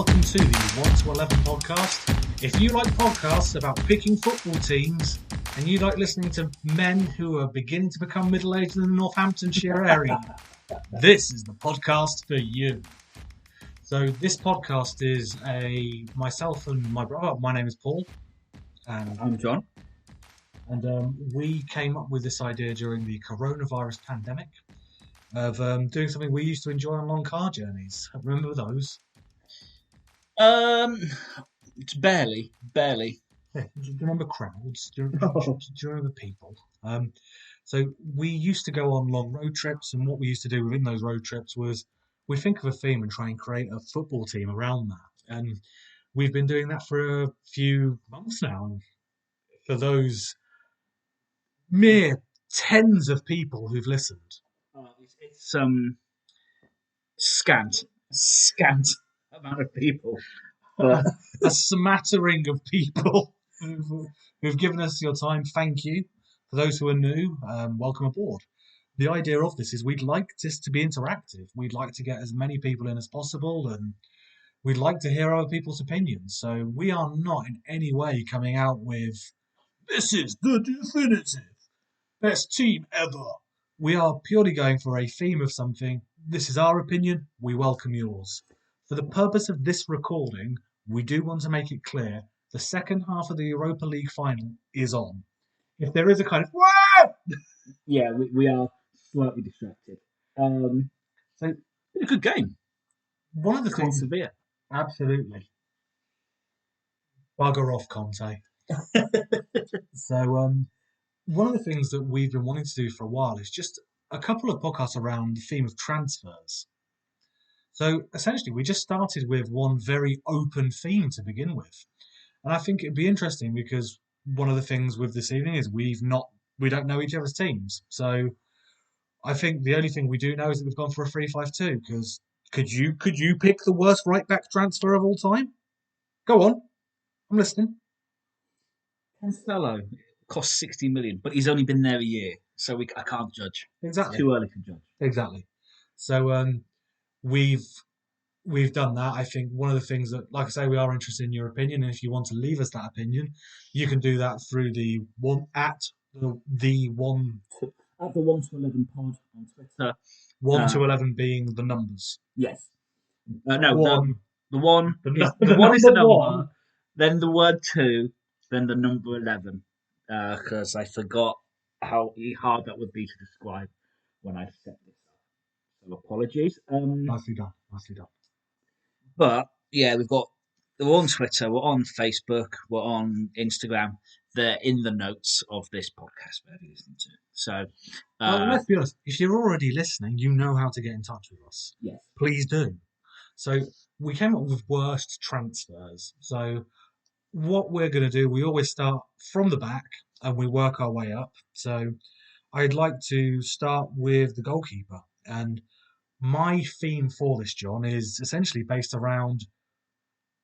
welcome to the 1 to 11 podcast. If you like podcasts about picking football teams and you like listening to men who are beginning to become middle-aged in the Northamptonshire area, this is the podcast for you. So this podcast is myself and my brother. My name is Paul. And I'm John. And we came up with this idea during the coronavirus pandemic of doing something we used to enjoy on long car journeys. Remember those? Barely. Yeah, do you remember crowds? Do you remember people? So we used to go on long road trips, and what we used to do within those road trips was we think of a theme and try and create a football team around that. And we've been doing that for a few months now. And for those mere tens of people who've listened, It's scant amount of people. But a smattering of people who've given us your time. Thank you. For those who are new, welcome aboard. The idea of this is we'd like this to be interactive. We'd like to get as many people in as possible, and we'd like to hear other people's opinions. So we are not in any way coming out with, this is the definitive best team ever. We are purely going for a theme of something. This is our opinion. We welcome yours. For the purpose of this recording, we do want to make it clear the second half of the Europa League final is on. If there is a kind of, wow! Yeah, we are slightly distracted. So, it's a good game. One of the Quite things, severe. absolutely. Bugger off, Conte. So, one of the things that we've been wanting to do for a while is just a couple of podcasts around the theme of transfers. So essentially, we just started with one very open theme to begin with. And I think it'd be interesting because one of the things with this evening is we don't know each other's teams. So I think the only thing we do know is that we've gone for a 3-5-2 because could you pick the worst right back transfer of all time? Go on. I'm listening. Cancelo cost 60 million, but he's only been there a year, so I can't judge. Exactly. It's too early to judge. Exactly. So we've done that. I think one of the things that, like I say, we are interested in your opinion, and if you want to leave us that opinion, you can do that through the 1 to 11 pod on Twitter. 1 to 11 being the numbers. Yes. The one The is the number, one. then the word 2, then the number 11. Because I forgot how hard that would be to describe when I set this up. So apologies. Nicely done. But yeah, we're on Twitter, we're on Facebook, we're on Instagram. They're in the notes of this podcast wherever you listen to. So Well, let's be honest. If you're already listening, you know how to get in touch with us. Yes. Please do. So we came up with worst transfers. So what we're going to do, we always start from the back and we work our way up. So I'd like to start with the goalkeeper. And my theme for this, John, is essentially based around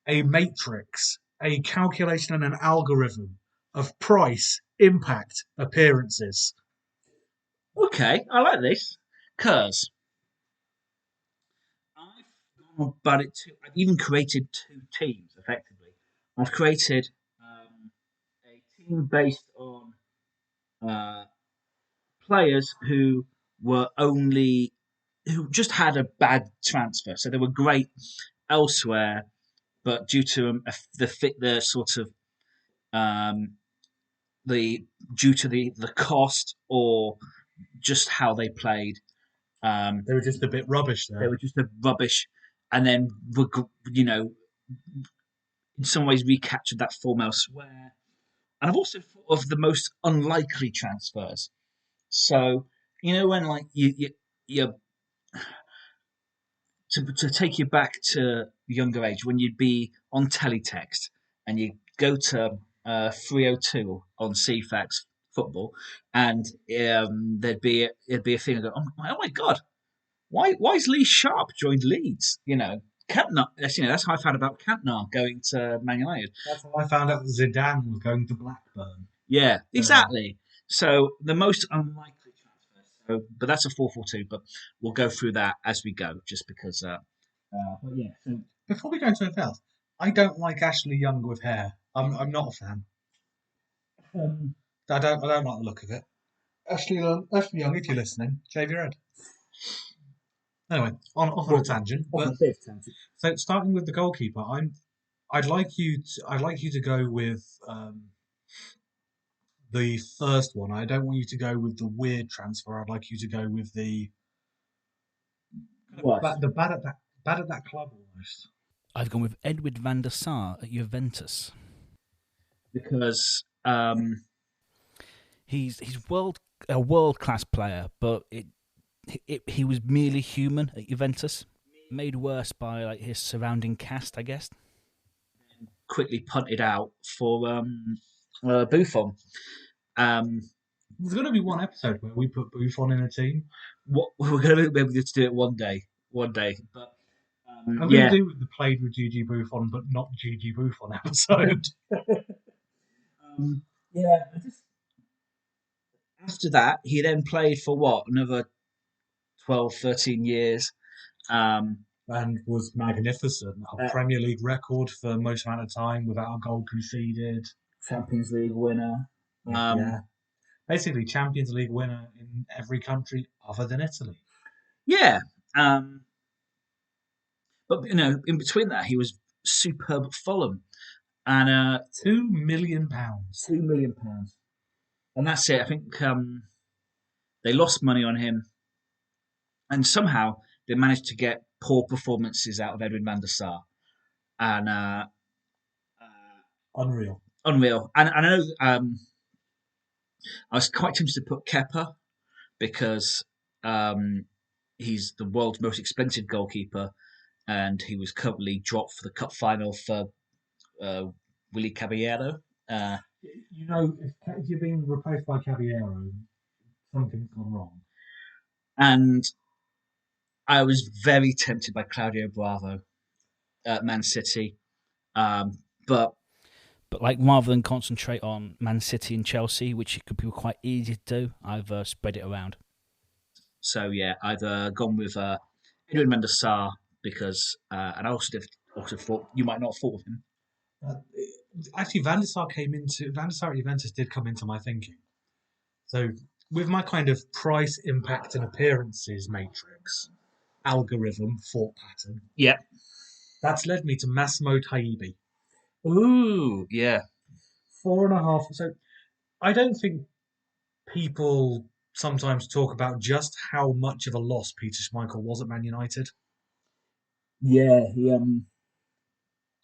a matrix, a calculation and an algorithm of price, impact, appearances. Okay, I like this. Because I've gone about it too. I've even created 2 teams, effectively. I've created a team based on players who just had a bad transfer. So they were great elsewhere, but due to the sort of due to the cost or just how they played, They were just a bit rubbish there. they were just a rubbish, and then in some ways recaptured that form elsewhere. And I've also thought of the most unlikely transfers. So when like you to take you back to younger age when you'd be on teletext and you go to 302 on CFAX football, and there'd be a thing. Go, oh my god, why's Lee Sharp joined Leeds? Cantona. That's how I found about Cantona going to Man United. That's how I found out that Zidane was going to Blackburn. Yeah, exactly. So the most unlikely transfer. But that's a 4-4-2. But we'll go through that as we go, just because. But yeah, so before we go into anything else, I don't like Ashley Young with hair. I'm not a fan. Um, I don't like the look of it. Ashley Young, if you're listening, shave your head. Anyway, off on a tangent. off on But a bit of tangent. so starting with the goalkeeper, I'd like you to go with the first one. I don't want you to go with the weird transfer. I'd like you to go with the What? bad at that club almost. I've gone with Edwin van der Sar at Juventus. Because He's a world class player, but he was merely human at Juventus, made worse by like his surrounding cast, I guess. quickly punted out for Buffon. There's going to be one episode where we put Buffon in a team. What we're going to be able to do it one day, but I'm going to do the played with Gigi Buffon, but not Gigi Buffon episode. Yeah. After that, he then played for another 12, 13 years. And was magnificent. A Premier League record for most amount of time without a goal conceded. Champions League winner. Yeah. Basically, Champions League winner in every country other than Italy. Yeah. But, in between that, he was superb at Fulham. And £2 million. £2 million. And that's it. I think they lost money on him. And somehow they managed to get poor performances out of Edwin van der Sar. And Unreal. And I know I was quite tempted to put Kepa because he's the world's most expensive goalkeeper, and he was currently dropped for the cup final for Willy Caballero. If you're being replaced by Caballero, something's gone wrong. And I was very tempted by Claudio Bravo at Man City, but like rather than concentrate on Man City and Chelsea, which it could be quite easy to do, I've spread it around. So yeah, I've gone with Edwin van der Sar because, and I also thought you might not have thought of him. Actually, Van der Sar at Juventus did come into my thinking. So with my kind of price, impact, and appearances matrix algorithm thought pattern, Yep. That's led me to Massimo Taibi. Ooh, yeah. 4.5. So I don't think people sometimes talk about just how much of a loss Peter Schmeichel was at Man United. Yeah,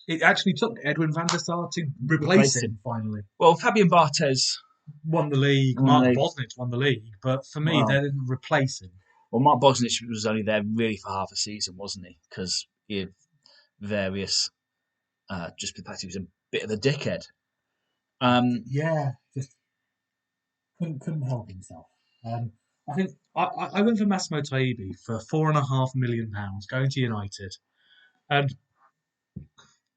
It actually took Edwin van der Sar to replace him finally. Well, Fabian Barthez won the league. Mark Bosnich won the league, but for me, they didn't replace him. Well, Mark Bosnich was only there really for half a season, wasn't he? Because he had various, just the fact he was a bit of a dickhead. Just couldn't help himself. I think I went for Massimo Taibi for £4.5 million going to United, and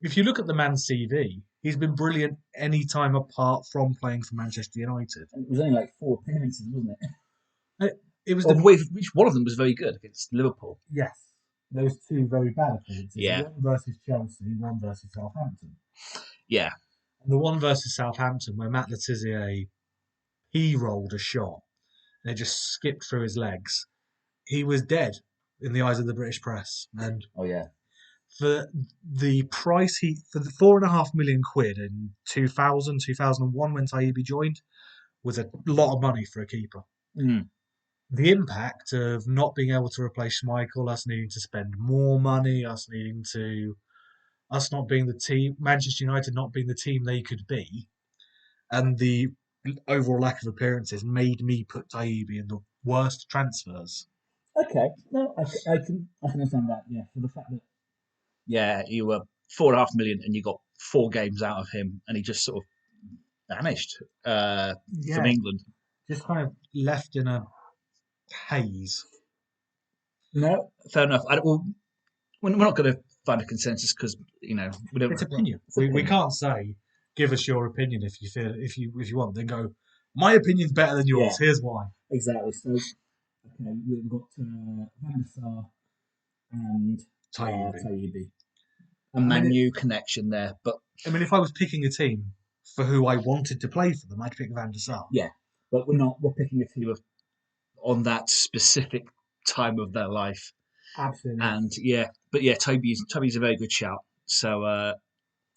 if you look at the man's CV, he's been brilliant any time apart from playing for Manchester United. It was only like 4 appearances, wasn't it? It was which one of them was very good against Liverpool. Yes, there was 2 very bad appearances. Yeah. One versus Chelsea, one versus Southampton. Yeah. And the one versus Southampton where Matt Letizia, he rolled a shot and it just skipped through his legs. He was dead in the eyes of the British press. And for the price, for the £4.5 million in 2001 when Taibi joined, was a lot of money for a keeper. Mm. The impact of not being able to replace Schmeichel, us needing to spend more money, us not being the team, Manchester United not being the team they could be, and the overall lack of appearances made me put Taibi in the worst transfers. Okay, no, I can understand that. Yeah, for the fact that you were £4.5 million and you got 4 games out of him, and he just sort of vanished from England. Just kind of left in a haze. No, fair enough. We're not going to find a consensus because we don't. It's opinion. We can't say give us your opinion if you want. Then go. My opinion's better than yours. Yeah. Here's why. Exactly. So, okay, we've got Van der Sar and Taibi. a Manu connection there. But I mean, if I was picking a team for who I wanted to play for them, I'd pick Van der Sar. yeah, but we're picking a team on that specific time of their life. Absolutely. And Toby's a very good shout. So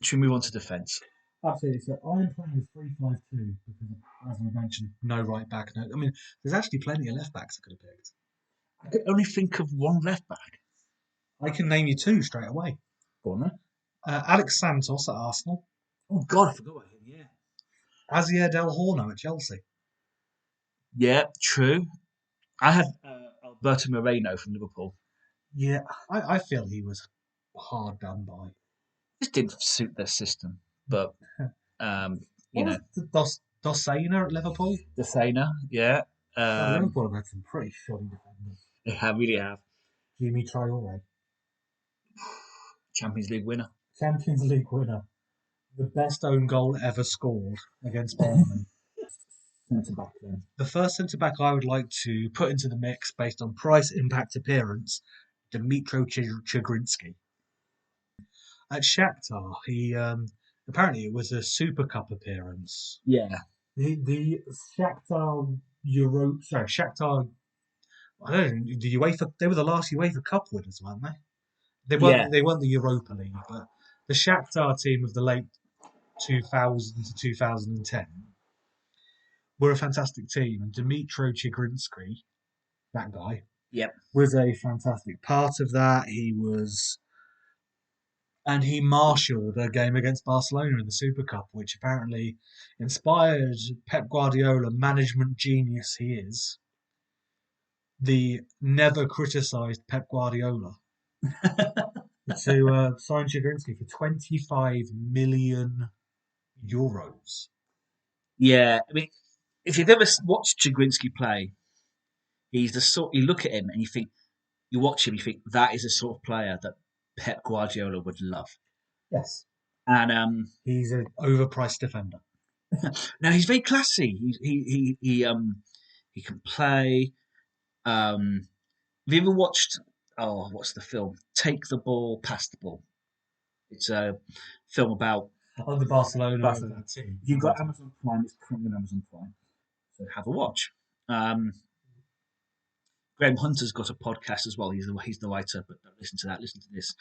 should we move on to defence? Absolutely. So I'm playing with 3-5-2 because, as I mentioned, no right back. No, I mean, there's actually plenty of left backs I could have picked. I could only think of one left back. I can name you two straight away. Go on then. Alex Santos at Arsenal. Oh God, I forgot about him. Yeah. Azier Del Horno at Chelsea. Yeah, true. I had Alberto Moreno from Liverpool. Yeah, I feel he was hard done by. This didn't suit their system, but you know, Dossena at Liverpool. Desena, yeah. Liverpool have had some pretty shoddy defenders. They really have. Jimmy Traore, Champions League winner. Champions League winner, the best own goal ever scored against Burnley. Centre back then. The first centre back I would like to put into the mix based on price, impact, appearance, Dmitro Chigrinsky. At Shakhtar, he apparently it was a Super Cup appearance. Yeah. The Shakhtar Shakhtar. I don't know, the UEFA. They were the last UEFA Cup winners, weren't they? They won the Europa League, but the Shakhtar team of the late 2000 to 2010 were a fantastic team, and Dmitro Chigrinsky, that guy, was a fantastic part of that. He marshalled a game against Barcelona in the Super Cup, which apparently inspired Pep Guardiola, management genius he is, the never criticised Pep Guardiola, to sign Chigrinsky for €25 million. Yeah, I mean, if you've ever watched Chigrinsky play, he's the sort, you look at him and you watch him, you think that is the sort of player that Pep Guardiola would love. Yes. And he's an overpriced defender. Now he's very classy. He can play. Have you ever watched? Oh, what's the film? Take the Ball, Pass the Ball. It's a film about the Barcelona team. You've got Amazon Prime. It's currently on Amazon Prime, so have a watch. Graham Hunter's got a podcast as well. He's the writer, but don't listen to that. Listen to this.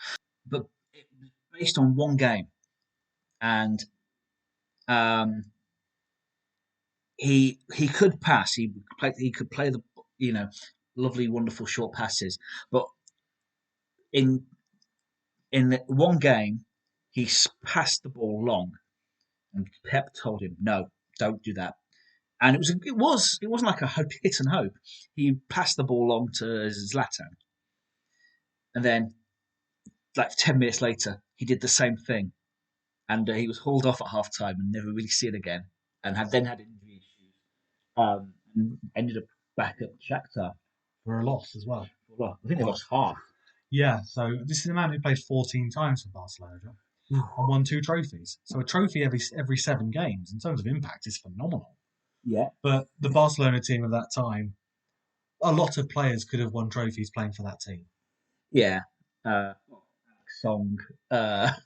But it was based on one game, and he could pass. He could play the lovely, wonderful short passes. But in one game, he passed the ball long, and Pep told him, "No, don't do that." And it wasn't like a hit and hope. He passed the ball on to Zlatan, and then, like 10 minutes later, he did the same thing, and he was hauled off at half time and never really seen again, and had injury issues, and ended up back at Shakhtar for a loss as well. Well, I think they lost half. Yeah, so this is a man who played 14 times for Barcelona and won 2 trophies. So a trophy every 7 games in terms of impact is phenomenal. Yeah. But the Barcelona team of that time, a lot of players could have won trophies playing for that team. Yeah. Alex Song. Alex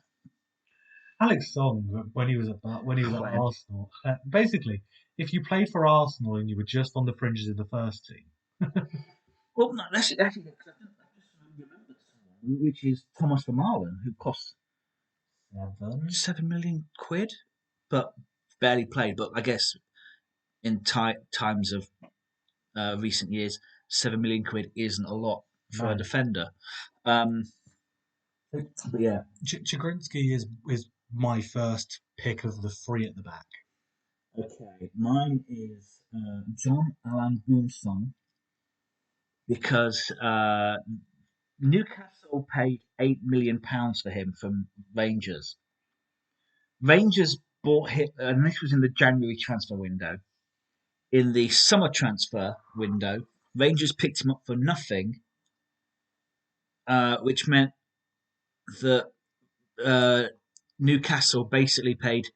Song, when he was at Arsenal, basically, if you played for Arsenal and you were just on the fringes of the first team. Well, no, actually, I just remembered someone, which is Thomas Vermaelen, who cost £7 million, but barely played. But I guess in times of recent years, £7 million isn't a lot for a defender. But yeah, Chigrinsky is my first pick of the 3 at the back. Okay, mine is John Alan Boumsong, because Newcastle paid £8 million for him from Rangers. Rangers bought him, and this was in the January transfer window. In the summer transfer window, Rangers picked him up for nothing, which meant that Newcastle basically paid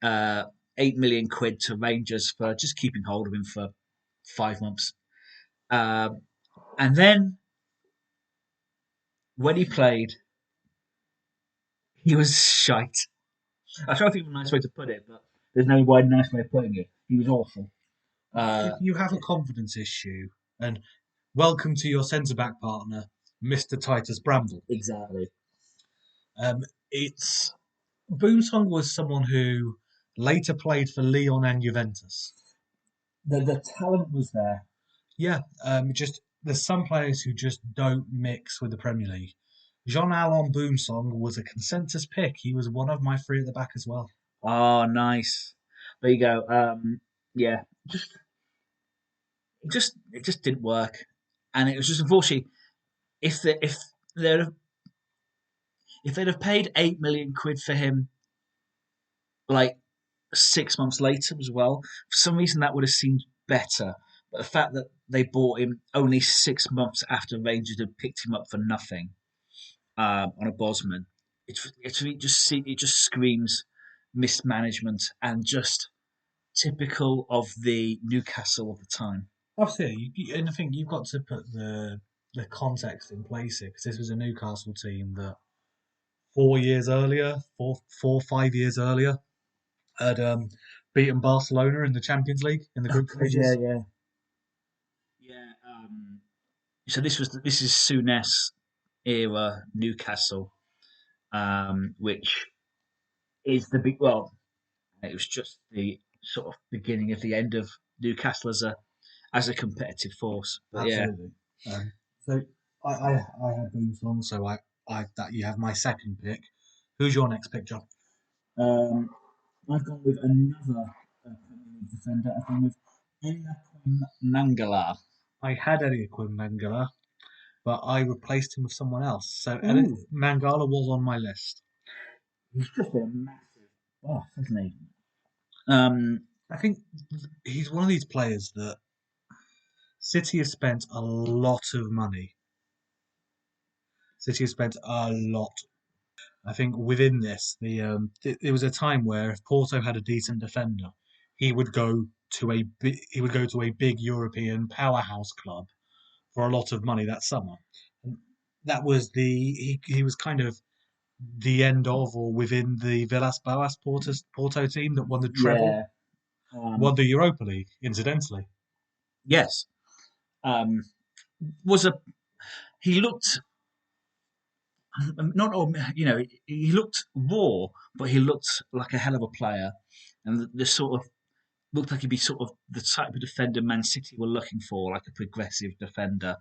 £8 million to Rangers for just keeping hold of him for 5 months. And then when he played He was shite. I try to think of a nice way to put it, but there's no one nice way of putting it. He was awful. If you have a confidence issue, and welcome to your centre back partner, Mr. Titus Bramble. Exactly. It's Boomsong was someone who later played for Lyon and Juventus. The talent was there. Yeah, just there's some players who just don't mix with the Premier League. Jean-Alain Boumsong was a consensus pick. He was one of my three at the back as well. Oh, nice. There you go. Yeah, it just didn't work, and it was just unfortunately if they'd have if they'd have paid 8 million quid for him, like 6 months later as well, for some reason that would have seemed better. But the fact that they bought him only 6 months after Rangers had picked him up for nothing on a Bosman, it just screams mismanagement and just typical of the Newcastle of the time. Absolutely, and I think you've got to put the context in place here because this was a Newcastle team that 4 years earlier, 5 years earlier, had beaten Barcelona in the Champions League in the group stages. Yeah. So this is Souness era Newcastle, which is the big well. It was just the sort of beginning of the end of Newcastle as a competitive force. But Absolutely. So I had Boomsong, so I that you have my second pick. Who's your next pick, John? I've gone with another Premier League defender. I've gone with Eliaquim Mangala. I had Eliaquim Mangala, but I replaced him with someone else. So Mangala was on my list. He's just been a massive boss, hasn't he? I think he's one of these players that City has spent a lot of money. City has spent a lot. I think within this, there was a time where if Porto had a decent defender, he would go to a big European powerhouse club for a lot of money that summer. And that was he was kind of the end of or within the Villas-Boas Porto team that won the treble, won the Europa League, incidentally. Yes, he looked not he looked raw, but he looked like a hell of a player, and the sort of looked like he'd be sort of the type of defender Man City were looking for, like a progressive defender.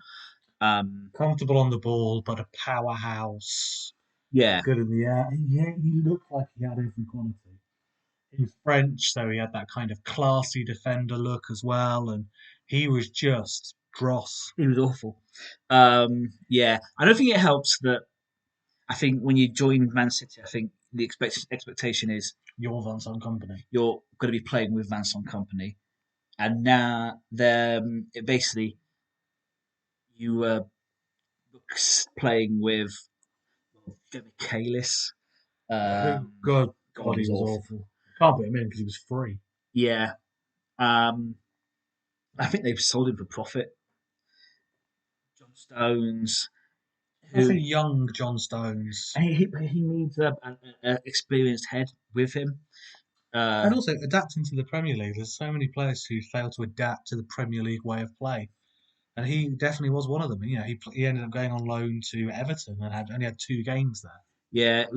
Comfortable on the ball, but a powerhouse. Yeah. Good in the air. Yeah, he looked like he had every quality. He was French, so he had that kind of classy defender look as well, and he was just dross. He was awful. Yeah, I don't think it helps that. I think when you join Man City, I think the expectation is you're Vincent Kompany. You're going to be playing with Vincent Kompany, and now they're basically you were playing with Demichelis. God, he was awful. Can't put him in because he was free. Yeah, I think they've sold him for profit. John Stones. That's a young John Stones. He needs an experienced head with him. And also adapting to the Premier League. There's so many players who fail to adapt to the Premier League way of play, and he definitely was one of them. You know, he ended up going on loan to Everton and only had 2 games there. Yeah, he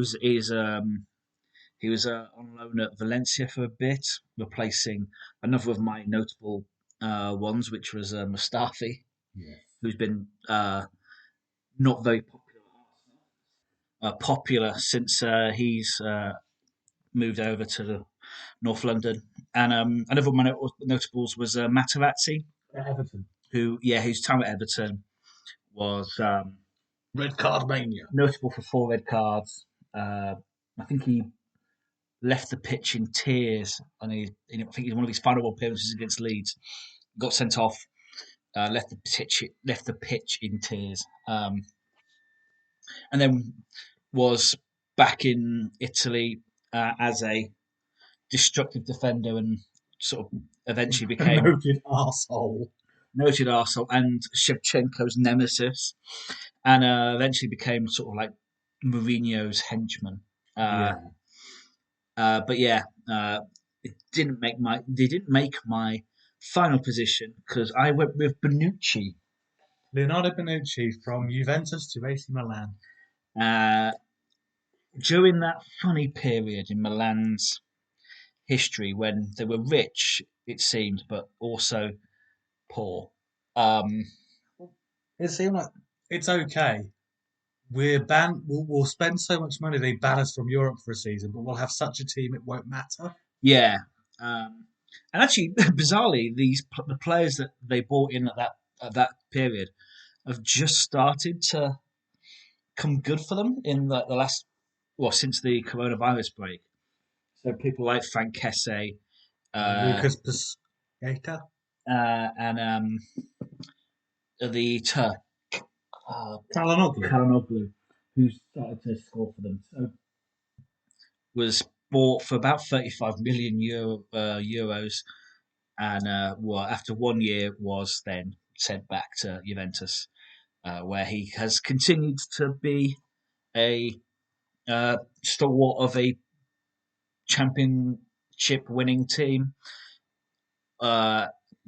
was on loan at Valencia for a bit, replacing another of my notable ones, which was Mustafi, who's been not very popular since he's moved over to North London. And another of my notables was Materazzi, at Everton, whose time at Everton was red card mania, notable for 4 red cards. I think he left the pitch in tears, and I think in one of his final appearances against Leeds, got sent off, left the pitch in tears, and then was back in Italy as a destructive defender, and sort of eventually became noted arsehole, and Shevchenko's nemesis, and eventually became sort of like Mourinho's henchman. But yeah, they didn't make my final position because I went with Bonucci. Leonardo Bonucci from Juventus to AC Milan. Uh, During that funny period in Milan's history when they were rich, it seemed, but also poor. Um, It seemed like it's okay. We're banned. We'll spend so much money they ban us from Europe for a season, but we'll have such a team it won't matter. yeah, and actually, bizarrely, the players that they brought in at that period have just started to come good for them in the last, well, since the coronavirus break. So people like Frank Kesse, Lucas Paqueta. and the Turk, Kalanoglu. Karanoglu, who started to score for them. So was bought for about 35 million euros, and well, after 1 year was then sent back to Juventus, where he has continued to be a stalwart of a championship winning team.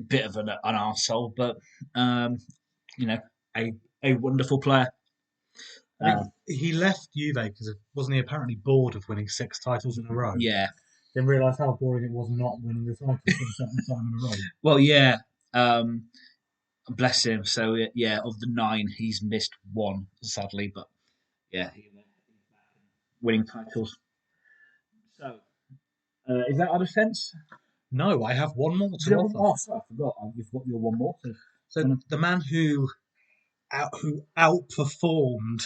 Bit of an arsehole, but you know, a wonderful player. I think he left Juve because wasn't he apparently bored of winning 6 titles in a row? Yeah. Didn't realise how boring it was not winning the title for the 7th time in a row. Well, yeah. Bless him. So yeah, of the 9, he's missed 1, sadly, but yeah, he's winning titles. So, is that out of sense? No, I have one more to offer. Oh, sorry, I forgot. You've got your one more. So the man who outperformed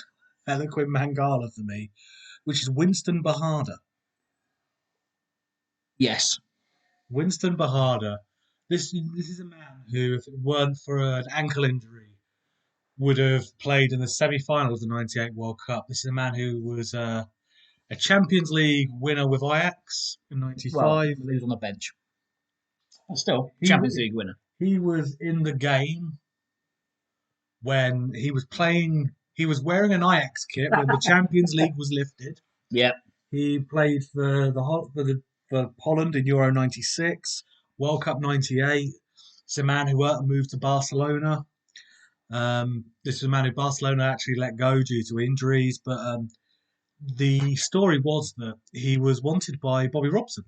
Eloquent Mangala for me, which is Winston Bahada. Yes. Winston Bahada. This is a man who, if it weren't for an ankle injury, would have played in the semi-finals of the '98 World Cup. This is a man who was a Champions League winner with Ajax in '95. Well, he was on the bench. Still, Champions League winner. He was in the game when he was playing. He was wearing an Ajax kit when the Champions League was lifted. Yep. He played for Holland in Euro '96, World Cup '98. It's a man who moved to Barcelona. This is a man who Barcelona actually let go due to injuries, but the story was that he was wanted by Bobby Robson.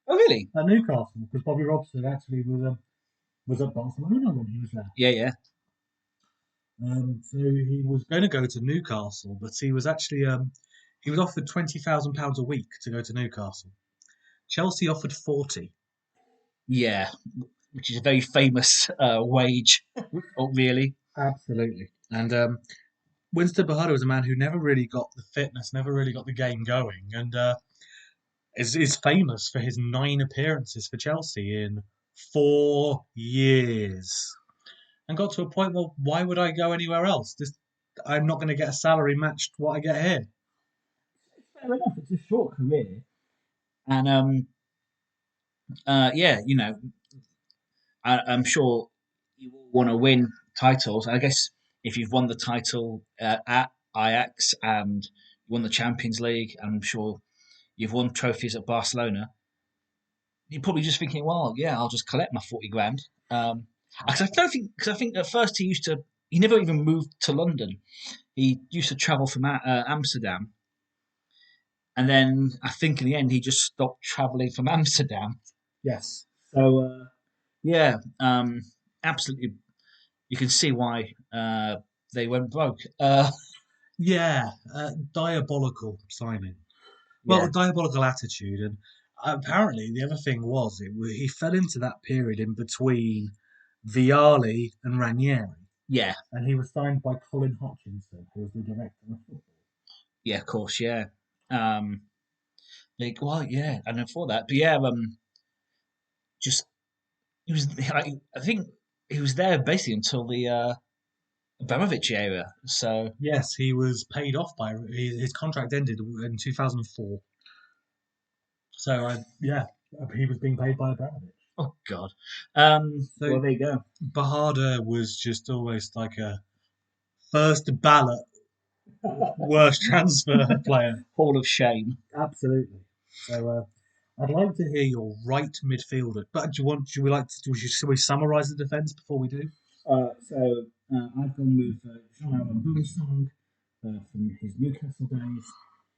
Oh, really? At Newcastle, because Bobby Robson actually was at Barcelona when he was there. Yeah, yeah. So he was going to go to Newcastle, but he was actually he was offered £20,000 a week to go to Newcastle. Chelsea offered 40. Yeah, which is a very famous wage, really. Absolutely. And Winston Bahada was a man who never really got the fitness, never really got the game going, and is famous for his 9 appearances for Chelsea in 4 years. And got to a point, well, why would I go anywhere else? I'm not going to get a salary matched what I get here. Fair enough. It's a short career, and yeah, you know, I'm sure you all want to win titles. I guess if you've won the title at Ajax and you won the Champions League, I'm sure you've won trophies at Barcelona. You're probably just thinking, well, yeah, I'll just collect my 40 grand. Because I think at first he never even moved to London. He used to travel from Amsterdam, and then I think in the end he just stopped traveling from Amsterdam. Yes. So yeah, absolutely, you can see why they went broke. Yeah, diabolical signing. Well, Yeah. diabolical attitude, and apparently the other thing was he fell into that period in between Vialli and Ranieri. Yeah, And he was signed by Colin Hutchinson, who was the director of football. yeah, of course, yeah. Well, yeah, and before that, but yeah, just he was. I think he was there basically until the Abramovich era. So yes, he was paid off by his contract ended in 2004. So yeah, he was being paid by Abramovich. Oh God. Well, there you go. Bahada was just almost like a first ballot worst transfer player. Hall of Shame. Absolutely. So I'd like to hear your right midfielder. But should we summarise the defence before we do? I've gone with Jean-Alain Boumsong from his Newcastle days.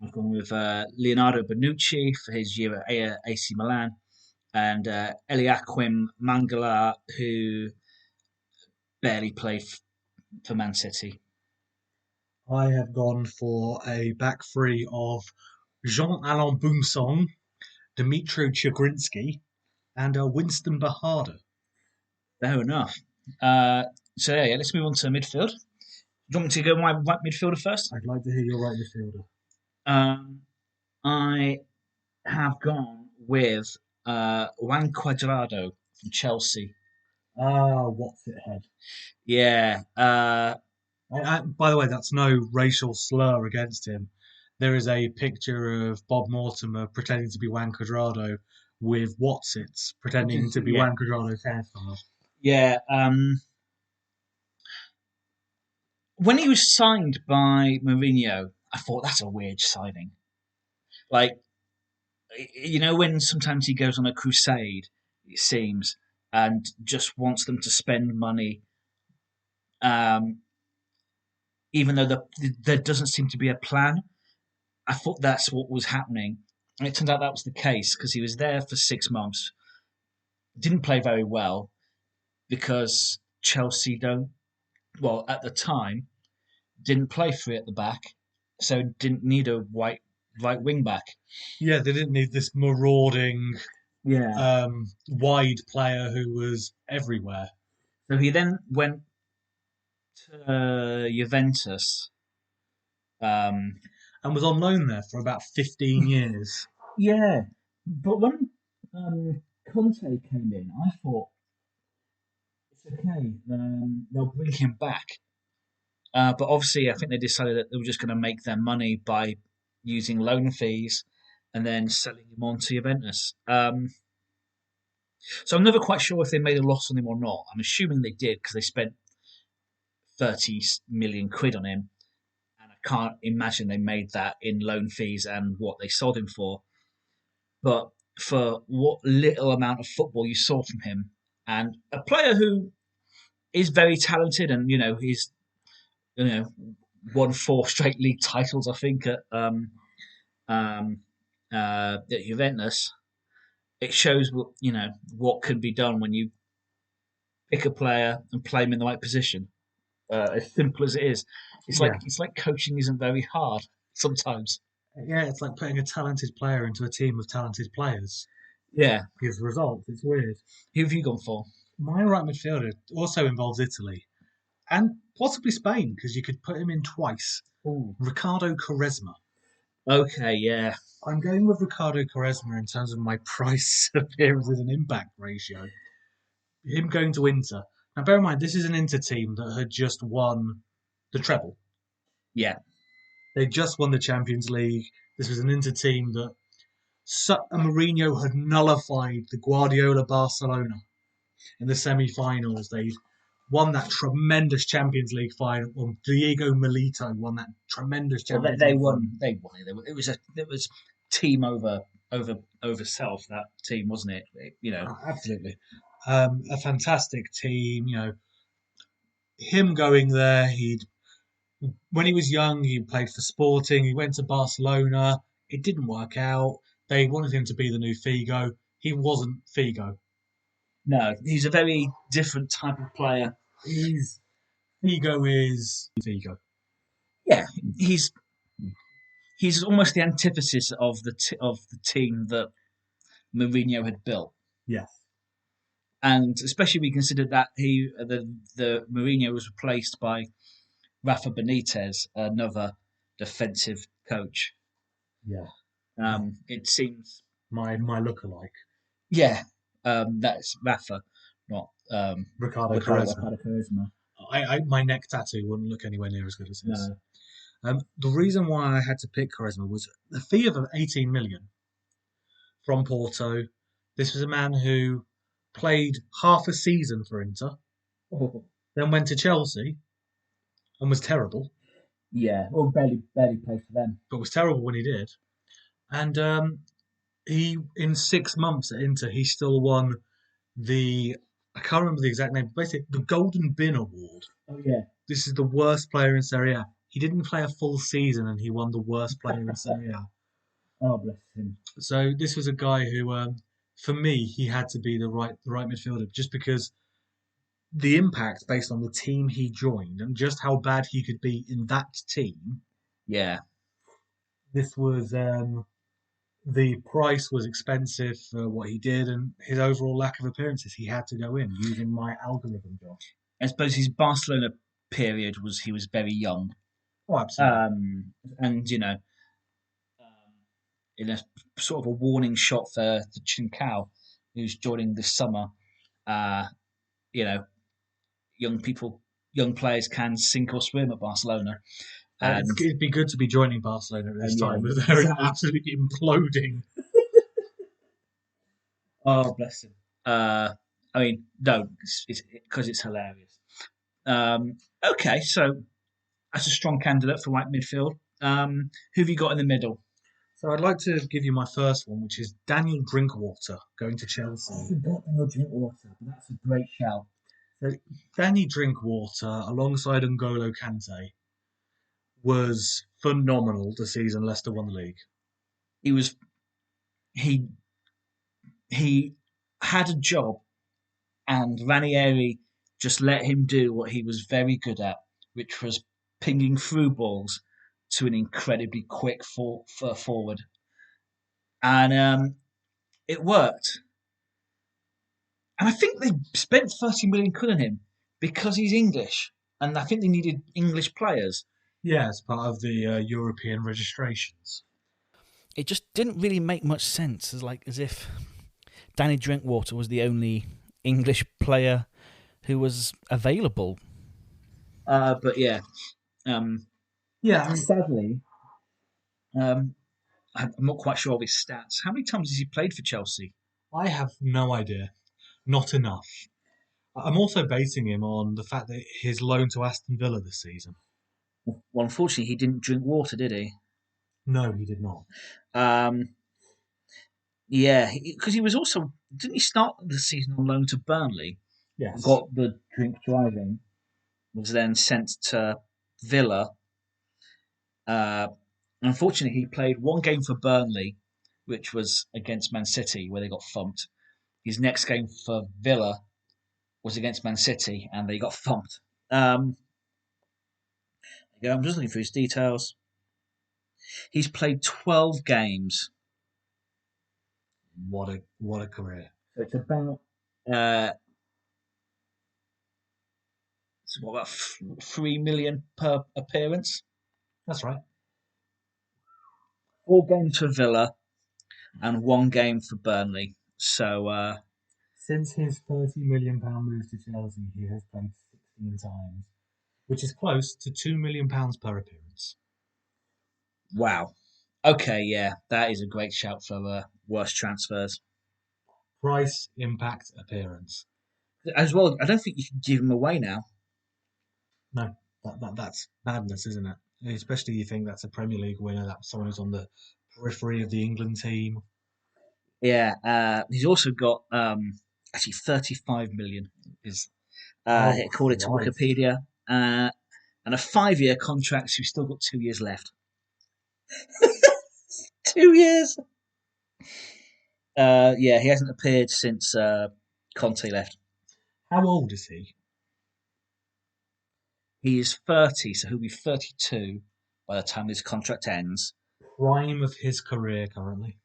I've gone with Leonardo Bonucci for his year at AC Milan, and Eliaquim Mangala, who barely played for Man City. I have gone for a back three of Jean-Alain Boumsong, Dmitry Chigrinsky, and Winston Bahada. Fair enough. Let's move on to midfield. Do you want me to go my right midfielder first? I'd like to hear your right midfielder. I have gone with Juan Cuadrado from Chelsea. What's it head? Yeah. By the way, that's no racial slur against him. There is a picture of Bob Mortimer pretending to be Juan Cuadrado with Watsits pretending to be Juan Cuadrado's hairstyle. Yeah. When he was signed by Mourinho, I thought that's a weird signing. Like, you know, when sometimes he goes on a crusade, it seems, and just wants them to spend money, even though there doesn't seem to be a plan. I thought that's what was happening. And it turned out that was the case because he was there for 6 months, didn't play very well because Chelsea at the time, didn't play free at the back, so didn't need a right wing back. Yeah, they didn't need this marauding, wide player who was everywhere. So he then went to Juventus. And was on loan there for about 15 years. Yeah, but when Conte came in, I thought, it's okay, they'll bring him back. But obviously, I think they decided that they were just going to make their money by using loan fees and then selling him on to Juventus. So I'm never quite sure if they made a loss on him or not. I'm assuming they did because they spent 30 million quid on him. And I can't imagine they made that in loan fees and what they sold him for. But for what little amount of football you saw from him, and a player who is very talented and, he's won 4 straight league titles, I think, at Juventus. It shows what can be done when you pick a player and play him in the right position. As simple as it is, it's like coaching isn't very hard sometimes. Yeah, it's like putting a talented player into a team of talented players. Yeah, gives results. It's weird. Who have you gone for? My right midfielder also involves Italy. And possibly Spain, because you could put him in twice. Ooh. Ricardo Quaresma. Okay, yeah. I'm going with Ricardo Quaresma in terms of my price appearances and impact ratio. Him going to Inter. Now, bear in mind, this is an Inter team that had just won the treble. Yeah. They just won the Champions League. This was an Inter team that Mourinho had nullified the Guardiola Barcelona in the semi-finals. They'd won that tremendous Champions League final. Diego Milito won that tremendous Champions League. They won it. It was team over self. That team, wasn't it? Absolutely. A fantastic team. Him going there. When he was young, he played for Sporting. He went to Barcelona. It didn't work out. They wanted him to be the new Figo. He wasn't Figo. No, he's a very different type of player. Figo is Figo. Yeah, he's almost the antithesis of the team that Mourinho had built. Yes, and especially we consider that the Mourinho was replaced by Rafa Benitez, another defensive coach. Yeah, it seems my lookalike. Yeah, that's Rafa, not Ricardo Quaresma. My neck tattoo wouldn't look anywhere near as good as his. No. The reason why I had to pick Quaresma was the fee of 18 million from Porto. This was a man who played half a season for Inter, then went to Chelsea and was terrible. Yeah, or barely played for them. but was terrible when he did. And he, in 6 months at Inter, he still won the, I can't remember the exact name, but basically the Golden Bin Award. Oh yeah. This is the worst player in Serie A. He didn't play a full season and he won the worst player in Serie A. Oh bless him. So this was a guy who, for me, he had to be the right midfielder, just because the impact based on the team he joined and just how bad he could be in that team. Yeah. This was the price was expensive for what he did and his overall lack of appearances. He had to go in using my algorithm, Josh. I suppose his Barcelona period he was very young. Oh, absolutely. And in a sort of a warning shot for Chincao, who's joining this summer. Uh, you know, young players can sink or swim at Barcelona. And It'd be good to be joining Barcelona at this time, but they're exactly. absolutely imploding. Oh, bless him. I mean, no, it's because it's hilarious. Okay, so that's a strong candidate for right midfield. Who have you got in the middle? So I'd like to give you my first one, which is Daniel Drinkwater going to Chelsea. I forgot Daniel Drinkwater, but that's a great shout. So Danny Drinkwater, alongside N'Golo Kante, was phenomenal the season Leicester won the league. He had a job, and Ranieri just let him do what he was very good at, which was pinging through balls to an incredibly quick forward, and it worked. And I think they spent 30 million quid on him because he's English, and I think they needed English players. Yeah, as part of the European registrations. It just didn't really make much sense, as if Danny Drinkwater was the only English player who was available. But yeah, Yeah, sadly, I'm not quite sure of his stats. How many times has he played for Chelsea? I have no idea. Not enough. I'm also basing him on the fact that his loan to Aston Villa this season. Well, unfortunately, he didn't drink water, did he? No, he did not. Yeah, because he was also didn't he start the season on loan to Burnley? Yes. Got the drink driving, was then sent to Villa. Unfortunately, he played one game for Burnley, which was against Man City, where they got thumped. His next game for Villa was against Man City, and they got thumped. I'm just looking through his details. He's played 12 games. What a career. So it's about it's about 3 million per appearance. That's right. 4 games for Villa and 1 game for Burnley. So Since his £30 million move to Chelsea, he has played 16 times, which is close to £2 million per appearance. wow. Okay, yeah, that is a great shout for worst transfers. Price, impact, appearance. As well, I don't think you can give him away now. No, that's madness, isn't it? Especially you think that's a Premier League winner, that's someone who's on the periphery of the England team. Yeah, he's also got actually 35 million is according to Wikipedia, and a 5-year contract. So he's still got 2 years left. 2 years. Yeah, he hasn't appeared since Conte left. How old is he? He is 30, so he'll be 32 by the time his contract ends. Prime of his career currently.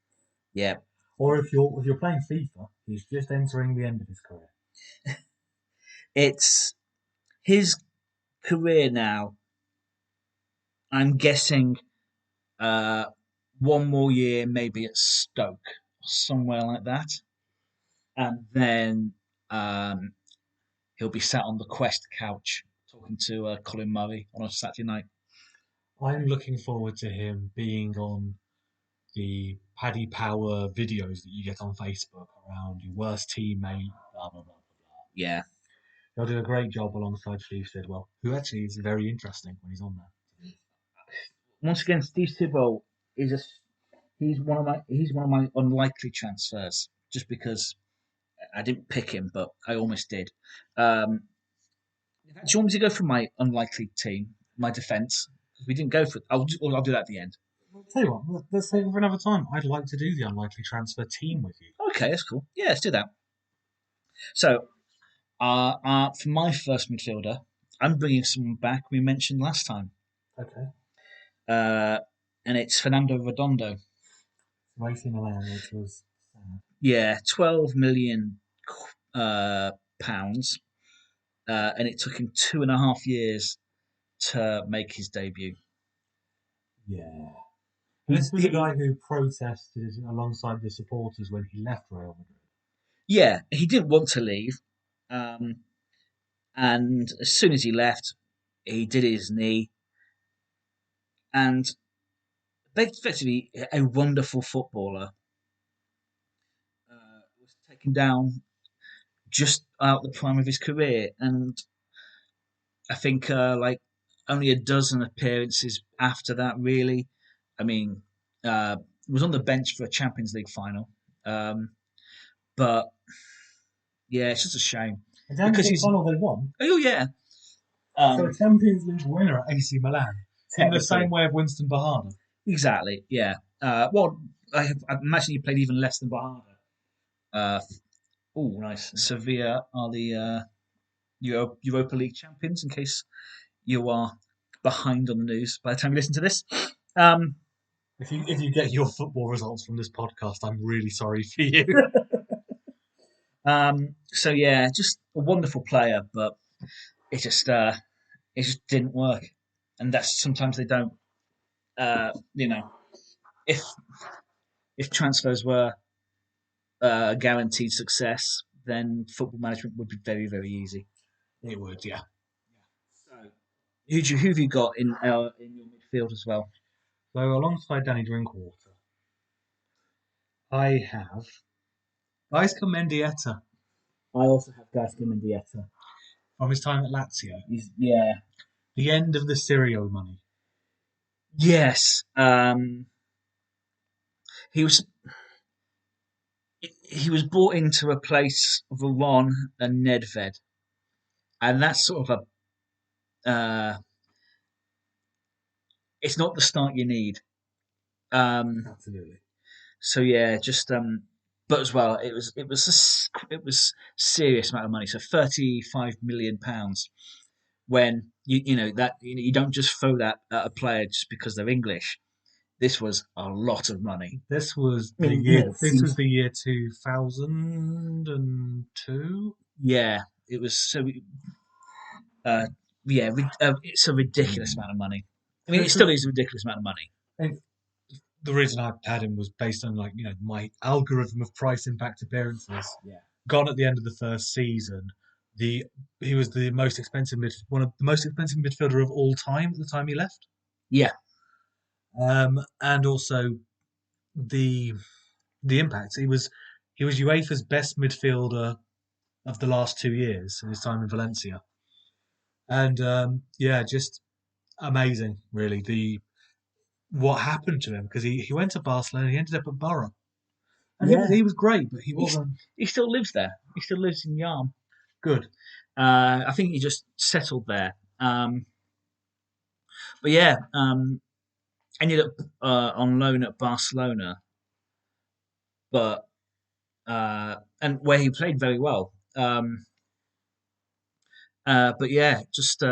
Yeah. Or if you're playing FIFA, he's just entering the end of his career. It's his career now. I'm guessing one more year, maybe at Stoke, or somewhere like that, and then he'll be sat on the Quest couch talking to Colin Murray on a Saturday night. I'm looking forward to him being on the Paddy Power videos that you get on Facebook around your worst teammate, blah, blah, blah, blah, blah. Yeah. He'll do a great job alongside Steve Sidwell, who actually is very interesting when he's on there. once again, Steve Thibault is he's one of my unlikely transfers, just because I didn't pick him, but I almost did. Do you want me to go through my unlikely team, my defence? We didn't go for. I'll do that at the end. I'll tell you what, let's save it for another time. I'd like to do the unlikely transfer team with you. Okay, that's cool. Yeah, let's do that. So, for my first midfielder, I'm bringing someone back we mentioned last time, Okay. and it's Fernando Redondo. Racing Milan, which was Yeah, 12 million pounds, and it took him 2.5 years to make his debut. yeah. This was a guy who protested alongside the supporters when he left Real Madrid. Yeah, he didn't want to leave, and as soon as he left, he did his knee, and effectively a wonderful footballer was taken down just out the prime of his career, and I think like only a dozen appearances after that. Really, I mean, was on the bench for a Champions League final, but yeah, it's just a shame The Champions League final they won. Oh yeah, So a Champions League winner at AC Milan. In the same way of Winston Bahada. exactly. Yeah. Well, I imagine he played even less than Bahada. Oh, nice. Sevilla are the Europa League champions. In case you are behind on the news by the time you listen to this. If you get your football results from this podcast, I'm really sorry for you. So yeah, just a wonderful player, but it just didn't work, and that's sometimes they don't. If transfers were guaranteed success, then football management would be very, very easy. It would, yeah. So, who have you got in your midfield as well? So alongside Danny Drinkwater, I have Gaisca Mendieta. I also have Gaisca Mendieta From his time at Lazio. Yeah. The end of the Sirio money. Yes. He was brought in to replace Veron and Nedved, and that's sort of it's not the start you need. Absolutely. So yeah, just but as well, it was serious amount of money. So £35 million. When you don't just throw that at a player just because they're English. This was a lot of money. This was the year 2002. Yeah, it was so. It's a ridiculous amount of money. I mean, it still is a ridiculous amount of money. And the reason I had him was based on my algorithm of price impact appearances. Yeah. Gone at the end of the first season. He was one of the most expensive midfielder of all time at the time he left. Yeah. And also the impact. He was UEFA's best midfielder of the last 2 years in his time in Valencia. And just amazing, really. What happened to him, because he went to Barcelona, he ended up at Borough. And he was great, but he wasn't. He still lives there. He still lives in Yarm. Good. I think he just settled there. But yeah, ended up on loan at Barcelona, but and where he played very well. But yeah, just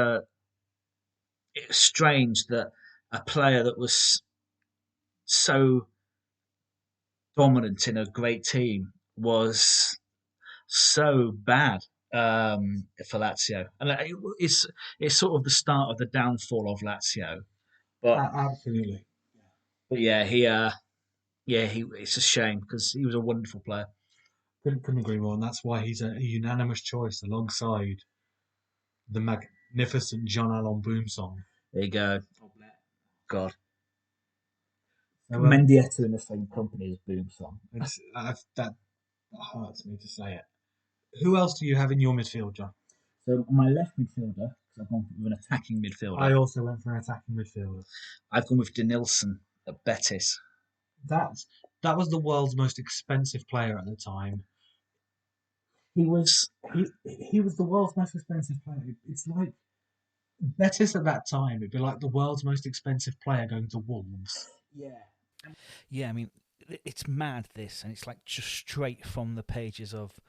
it's strange that a player that was so dominant in a great team was so bad for Lazio, and it's sort of the start of the downfall of Lazio. But absolutely. But yeah, it's a shame because he was a wonderful player. Couldn't agree more, and that's why he's a unanimous choice alongside the magnificent Jean-Alain Boumsong. There you go. God. So, Mendieta in the same company as Boumsong. That hurts me to say it. Who else do you have in your midfield, John? So my left midfielder, So I've gone with an attacking midfielder. I also went for an attacking midfielder. I've gone with Denilson at Betis. That was the world's most expensive player at the time. He was He was the world's most expensive player. It's like Betis at that time. It'd be like the world's most expensive player going to Wolves. Yeah, I mean, it's mad this, and it's like just straight from the pages of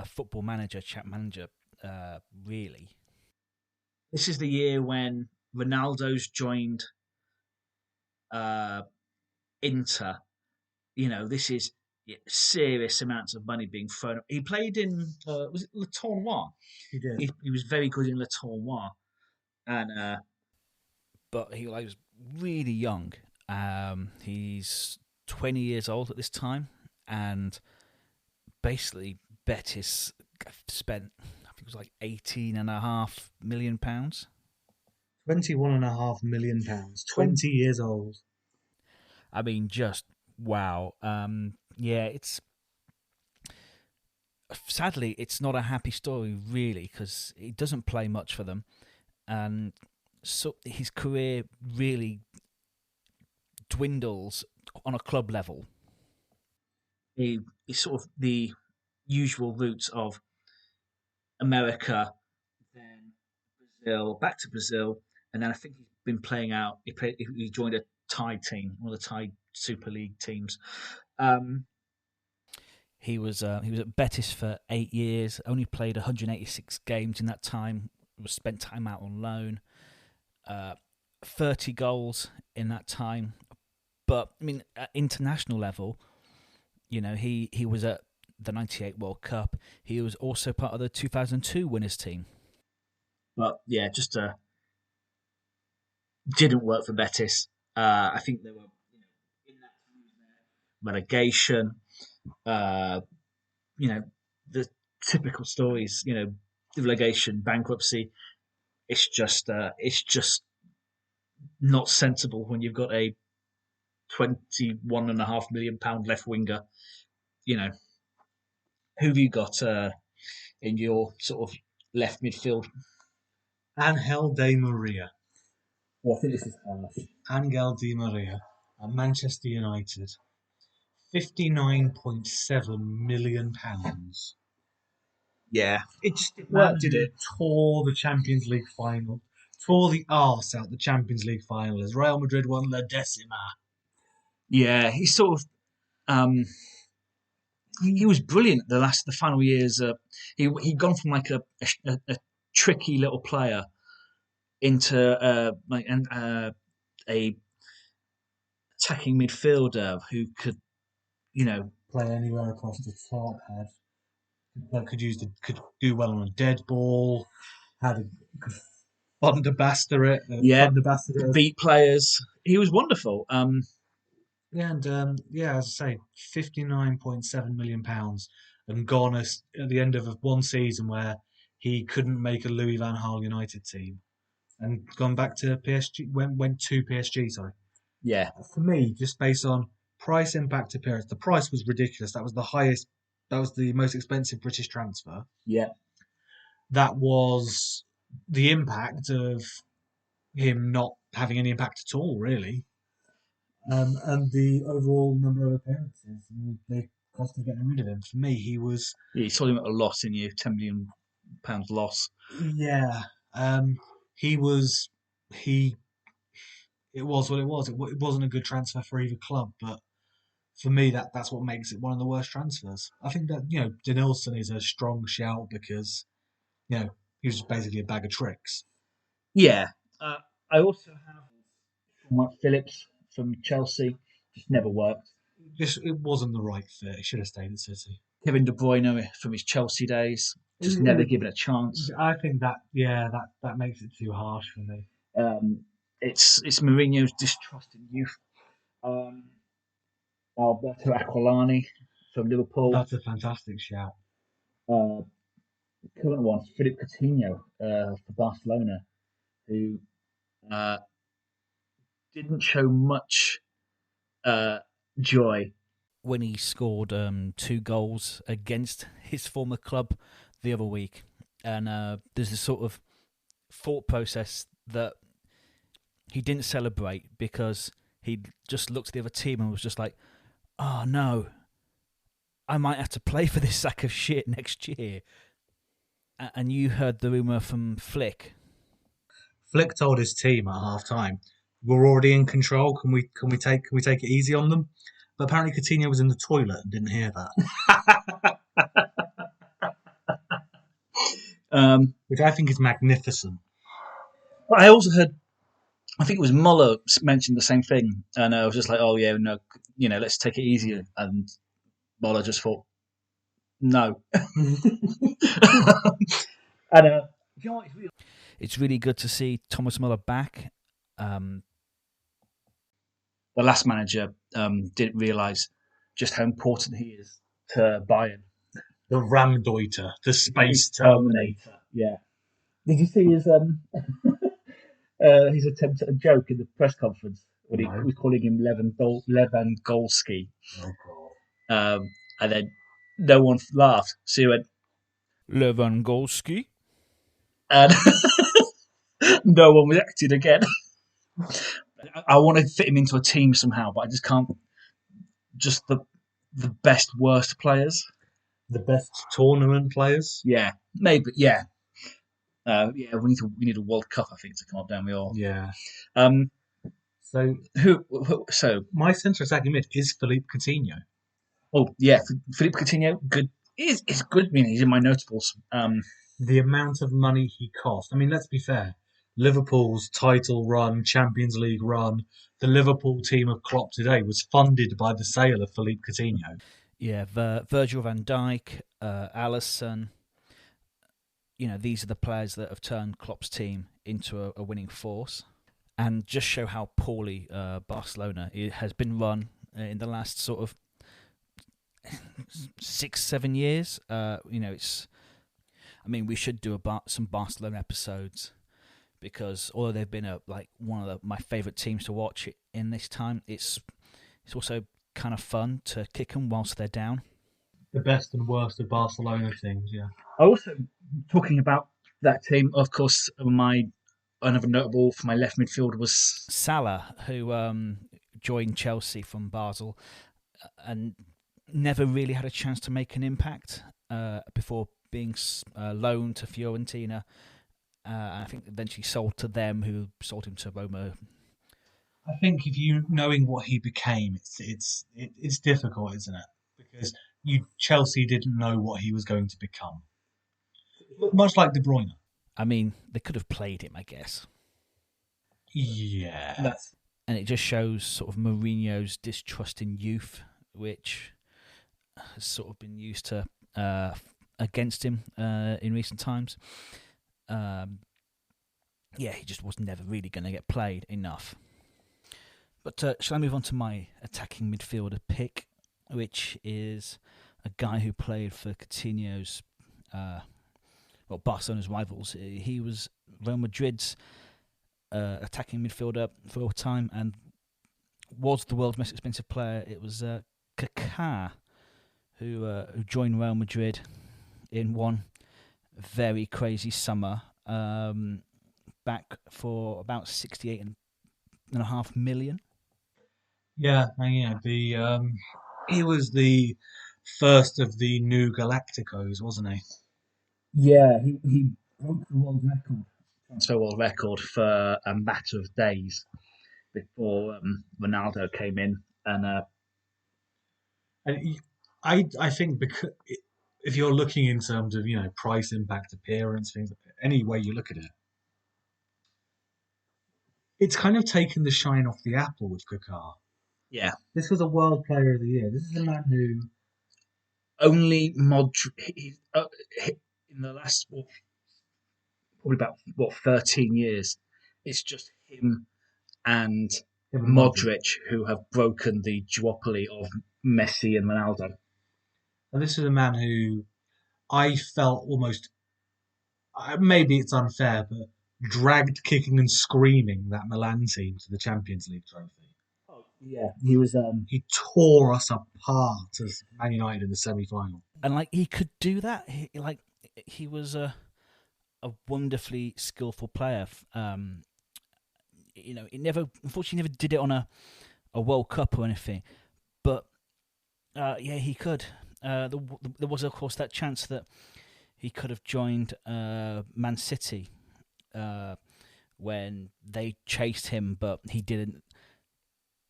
Football Manager, Chat Manager, really. This is the year when Ronaldo's joined Inter. You know, this is serious amounts of money being thrown. He played in was it Le Tournoi? He did. He was very good in Le Tournoi, and But he was really young. He's 20 years old at this time, and basically Betis spent, I think it was like £18.5 million. £21.5 million. 20 years old. I mean, just wow. Yeah, it's sadly it's not a happy story really, because he doesn't play much for them, and so his career really dwindles on a club level. he's sort of the usual routes of America, then Brazil, back to Brazil, and then I think he's been playing out. He joined a Thai team, one of the Thai Super League teams. He was at Betis for 8 years. Only played 186 games in that time. Was spent time out on loan. 30 goals in that time. But I mean, at international level, you know, he was at the '98 World Cup. He was also part of the 2002 winners team. But yeah, just didn't work for Betis. I think they were in that relegation. The typical stories. Relegation, bankruptcy. It's just not sensible when you've got a £21.5 million left winger. Who have you got in your sort of left midfield? Angel Di Maria. Well, I think this is harsh. Angel Di Maria at Manchester United. £59.7 million. Yeah, it worked, did it? Tore the Champions League final. Tore the arse out the Champions League final as Real Madrid won La Decima. Yeah, he sort of he was brilliant the final years. He'd gone from like a tricky little player into a attacking midfielder who could, play anywhere across the top. Could do well on a dead ball. Could Thunderbaster it. Beat players. He was wonderful. As I say, £59.7 million and gone at the end of one season where he couldn't make a Louis van Gaal United team, and gone back to PSG. Went to PSG. Sorry. Yeah. For me, just based on price, impact, appearance, the price was ridiculous. That was the highest. That was the most expensive British transfer. Yeah. That was the impact of him not having any impact at all, really. And the overall number of appearances, and the cost of getting rid of him. For me, he was. Yeah, you saw him at a loss in you, £10 million loss. Yeah, he was. It was what it was. It wasn't a good transfer for either club, but for me, that's what makes it one of the worst transfers. I think that Denilson is a strong shout because he was just basically a bag of tricks. Yeah, I also have Mike Phillips from Chelsea. Just never worked. It wasn't the right fit. He should have stayed at City. Kevin De Bruyne from his Chelsea days, just never given a chance. I think that makes it too harsh for me. It's Mourinho's distrust in youth. Alberto Aquilani from Liverpool. That's a fantastic shout. Current one, Philippe Coutinho for Barcelona, who didn't show much joy when he scored 2 goals against his former club the other week. And there's this sort of thought process that he didn't celebrate because he just looked at the other team and was just like, oh no, I might have to play for this sack of shit next year. And you heard the rumour from Flick. Flick told his team at half time, "We're already in control. Can we take it easy on them?" But apparently Coutinho was in the toilet and didn't hear that, which I think is magnificent. I also heard, I think it was Muller mentioned the same thing, and I was just like, "Oh yeah, no, let's take it easy." And Muller just thought, "No." And you know what? It's really good to see Thomas Muller back. The last manager didn't realise just how important he is to Bayern. The Ramdeuter, the Space Terminator. Yeah. Did you see his his attempt at a joke in the press conference when he was calling him Lewandowski? Oh God! And then no one laughed, so he went Lewandowski, and no one reacted again. I want to fit him into a team somehow, but I just can't. Just the best worst players. The best tournament players. Yeah, maybe. Yeah, we need a World Cup, I think, to come up down the all. Yeah. So my centre attacking mid is Philippe Coutinho. Oh yeah, Philippe Coutinho, good. Is good. I mean, he's in my notables. The amount of money he cost. I mean, let's be fair. Liverpool's title run, Champions League run, the Liverpool team of Klopp today was funded by the sale of Philippe Coutinho. Yeah, Virgil van Dijk, Alisson. These are the players that have turned Klopp's team into a winning force, and just show how poorly Barcelona has been run in the last sort of 6-7 years. It's. I mean, we should do some Barcelona episodes because although they've been one of my favourite teams to watch in this time, it's also kind of fun to kick them whilst they're down. The best and worst of Barcelona things, yeah. Also, talking about that team, of course, another notable for my left midfield was Salah, who joined Chelsea from Basel and never really had a chance to make an impact before being loaned to Fiorentina. I think eventually sold to them, who sold him to Roma. I think if knowing what he became, it's difficult, isn't it? Because Chelsea didn't know what he was going to become. Much like De Bruyne. I mean, they could have played him, I guess. Yeah. And it just shows sort of Mourinho's distrust in youth, which has sort of been used to against him in recent times. He just was never really going to get played enough. But shall I move on to my attacking midfielder pick, which is a guy who played for Coutinho's, Barcelona's rivals. He was Real Madrid's attacking midfielder for a time and was the world's most expensive player. It was Kaká, who joined Real Madrid in one very crazy summer, back for about 68.5 million. Yeah, he was the first of the new Galacticos, wasn't he? Yeah, he broke the transfer world record for a matter of days before Ronaldo came in, and I think because if you're looking in terms of price, impact, appearance, things, any way you look at it, it's kind of taken the shine off the apple with Kaká. Yeah, this was a World Player of the Year. This is a man who only Modric in the last probably about 13 years. It's just him and Modric who have broken the duopoly of Messi and Ronaldo. And this is a man who I felt almost, maybe it's unfair, but dragged kicking and screaming that Milan team to the Champions League trophy. Yeah, he was. He tore us apart as Man United in the semi-final, and he could do that. He was a a wonderfully skillful player. Unfortunately, never did it on a World Cup or anything. But he could. There was, of course, that chance that he could have joined Man City when they chased him, but he didn't.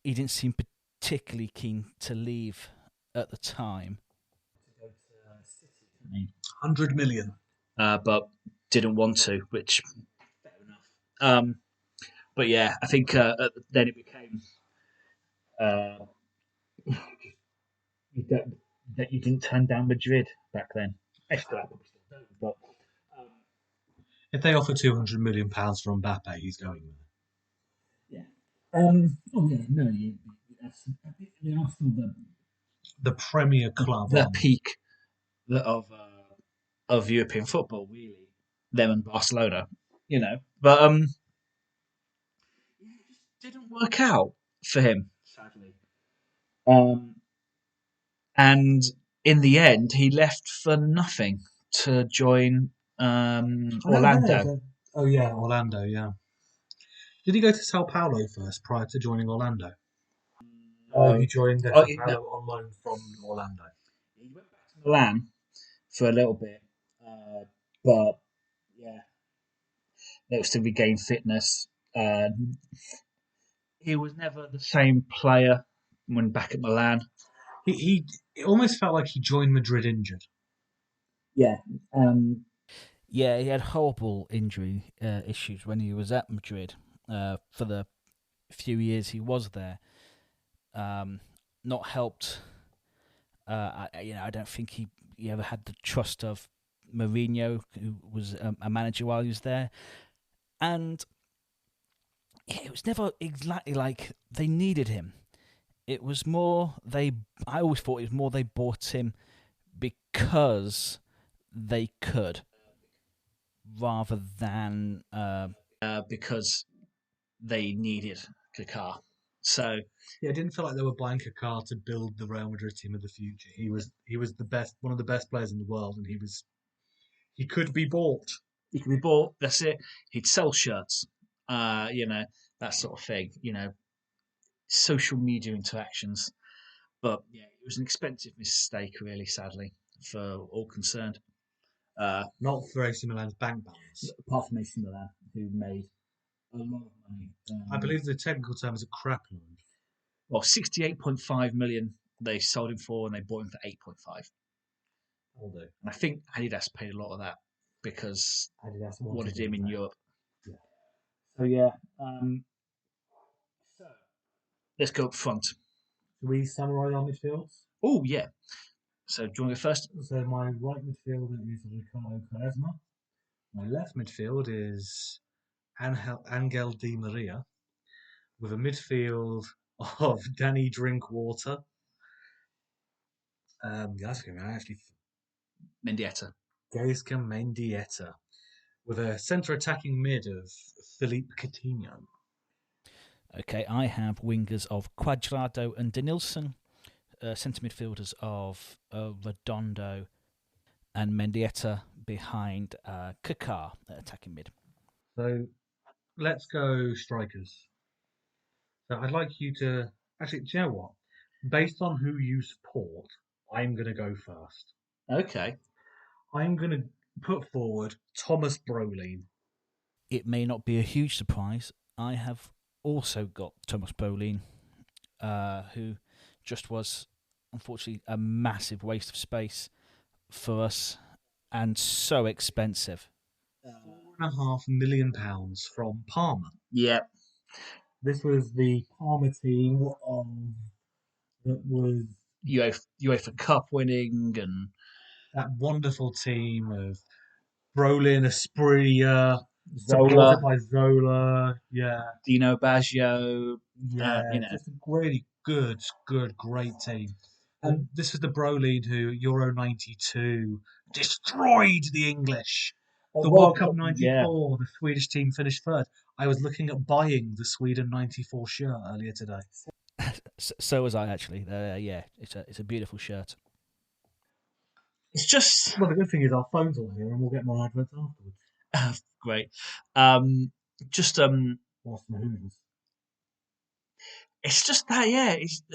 He didn't seem particularly keen to leave at the time. 100 million. But didn't want to, which fair enough. But yeah, I think then it became that you didn't turn down Madrid back then. Still don't, but If they offer £200 million for Mbappe, he's going there. That's Arsenal, The Premier Club. the peak of European football, really. Them and Barcelona, But it just didn't work out for him, sadly. And in the end, he left for nothing to join Orlando. Oh, yeah, Orlando, yeah. Did he go to Sao Paulo first prior to joining Orlando? He joined Sao Paulo on loan from Orlando. He went back to Milan for a little bit, but yeah, that was to regain fitness. He was never the same player when back at Milan. It almost felt like he joined Madrid injured. Yeah. Yeah, he had horrible injury issues when he was at Madrid for the few years he was there. Not helped. I don't think he ever had the trust of Mourinho, who was a manager while he was there, and it was never exactly like they needed him. It was more I always thought it was more they bought him because they could, rather than because they needed Kaká. So yeah, it didn't feel like they were buying Kaká to build the Real Madrid team of the future. He was the best, one of the best players in the world, and he could be bought. He could be bought. That's it. He'd sell shirts, that sort of thing. Social media interactions. But yeah, it was an expensive mistake, really, sadly, for all concerned. Not for AC Milan's bank balance. Apart from AC Milan, who made a lot of money. I believe the technical term is a crap load. Well, 68.5 million they sold him for, and they bought him for 8.5. Will do. And I think Adidas paid a lot of that because Adidas wanted him in Europe. Yeah. So yeah. So let's go up front. Do we summarise our midfields? Oh yeah. So do you want to go first? So my right midfield is Ricardo Quaresma. My left midfield is Angel Di Maria, with a midfield of Danny Drinkwater. Mendieta. Gaizka Mendieta, with a centre attacking mid of Philippe Coutinho. Okay, I have wingers of Cuadrado and Denilson, centre midfielders of Redondo and Mendieta behind Kaká attacking mid. So let's go strikers. So I'd like you to actually, do you know what? Based on who you support, I'm going to go first. Okay. I'm going to put forward Thomas Brolin. It may not be a huge surprise. I have also got Thomas Brolin, who just was, unfortunately, a massive waste of space for us and so expensive. £4.5 million from Parma. Yeah. This was the Parma team that was UEFA Cup winning and that wonderful team of Brolin, Asprilla, Zola. supported by Zola, Dino Baggio. Just a really good, great team. And this was the Brolin who, Euro 92, destroyed the English. The World Cup 94, the Swedish team finished third. I was looking at buying the Sweden 94 shirt earlier today. So was I, actually. It's a beautiful shirt. It's just... Well, the good thing is our phone's all here and we'll get more adverts afterwards. Great. Just Austin Hoovers. it's just that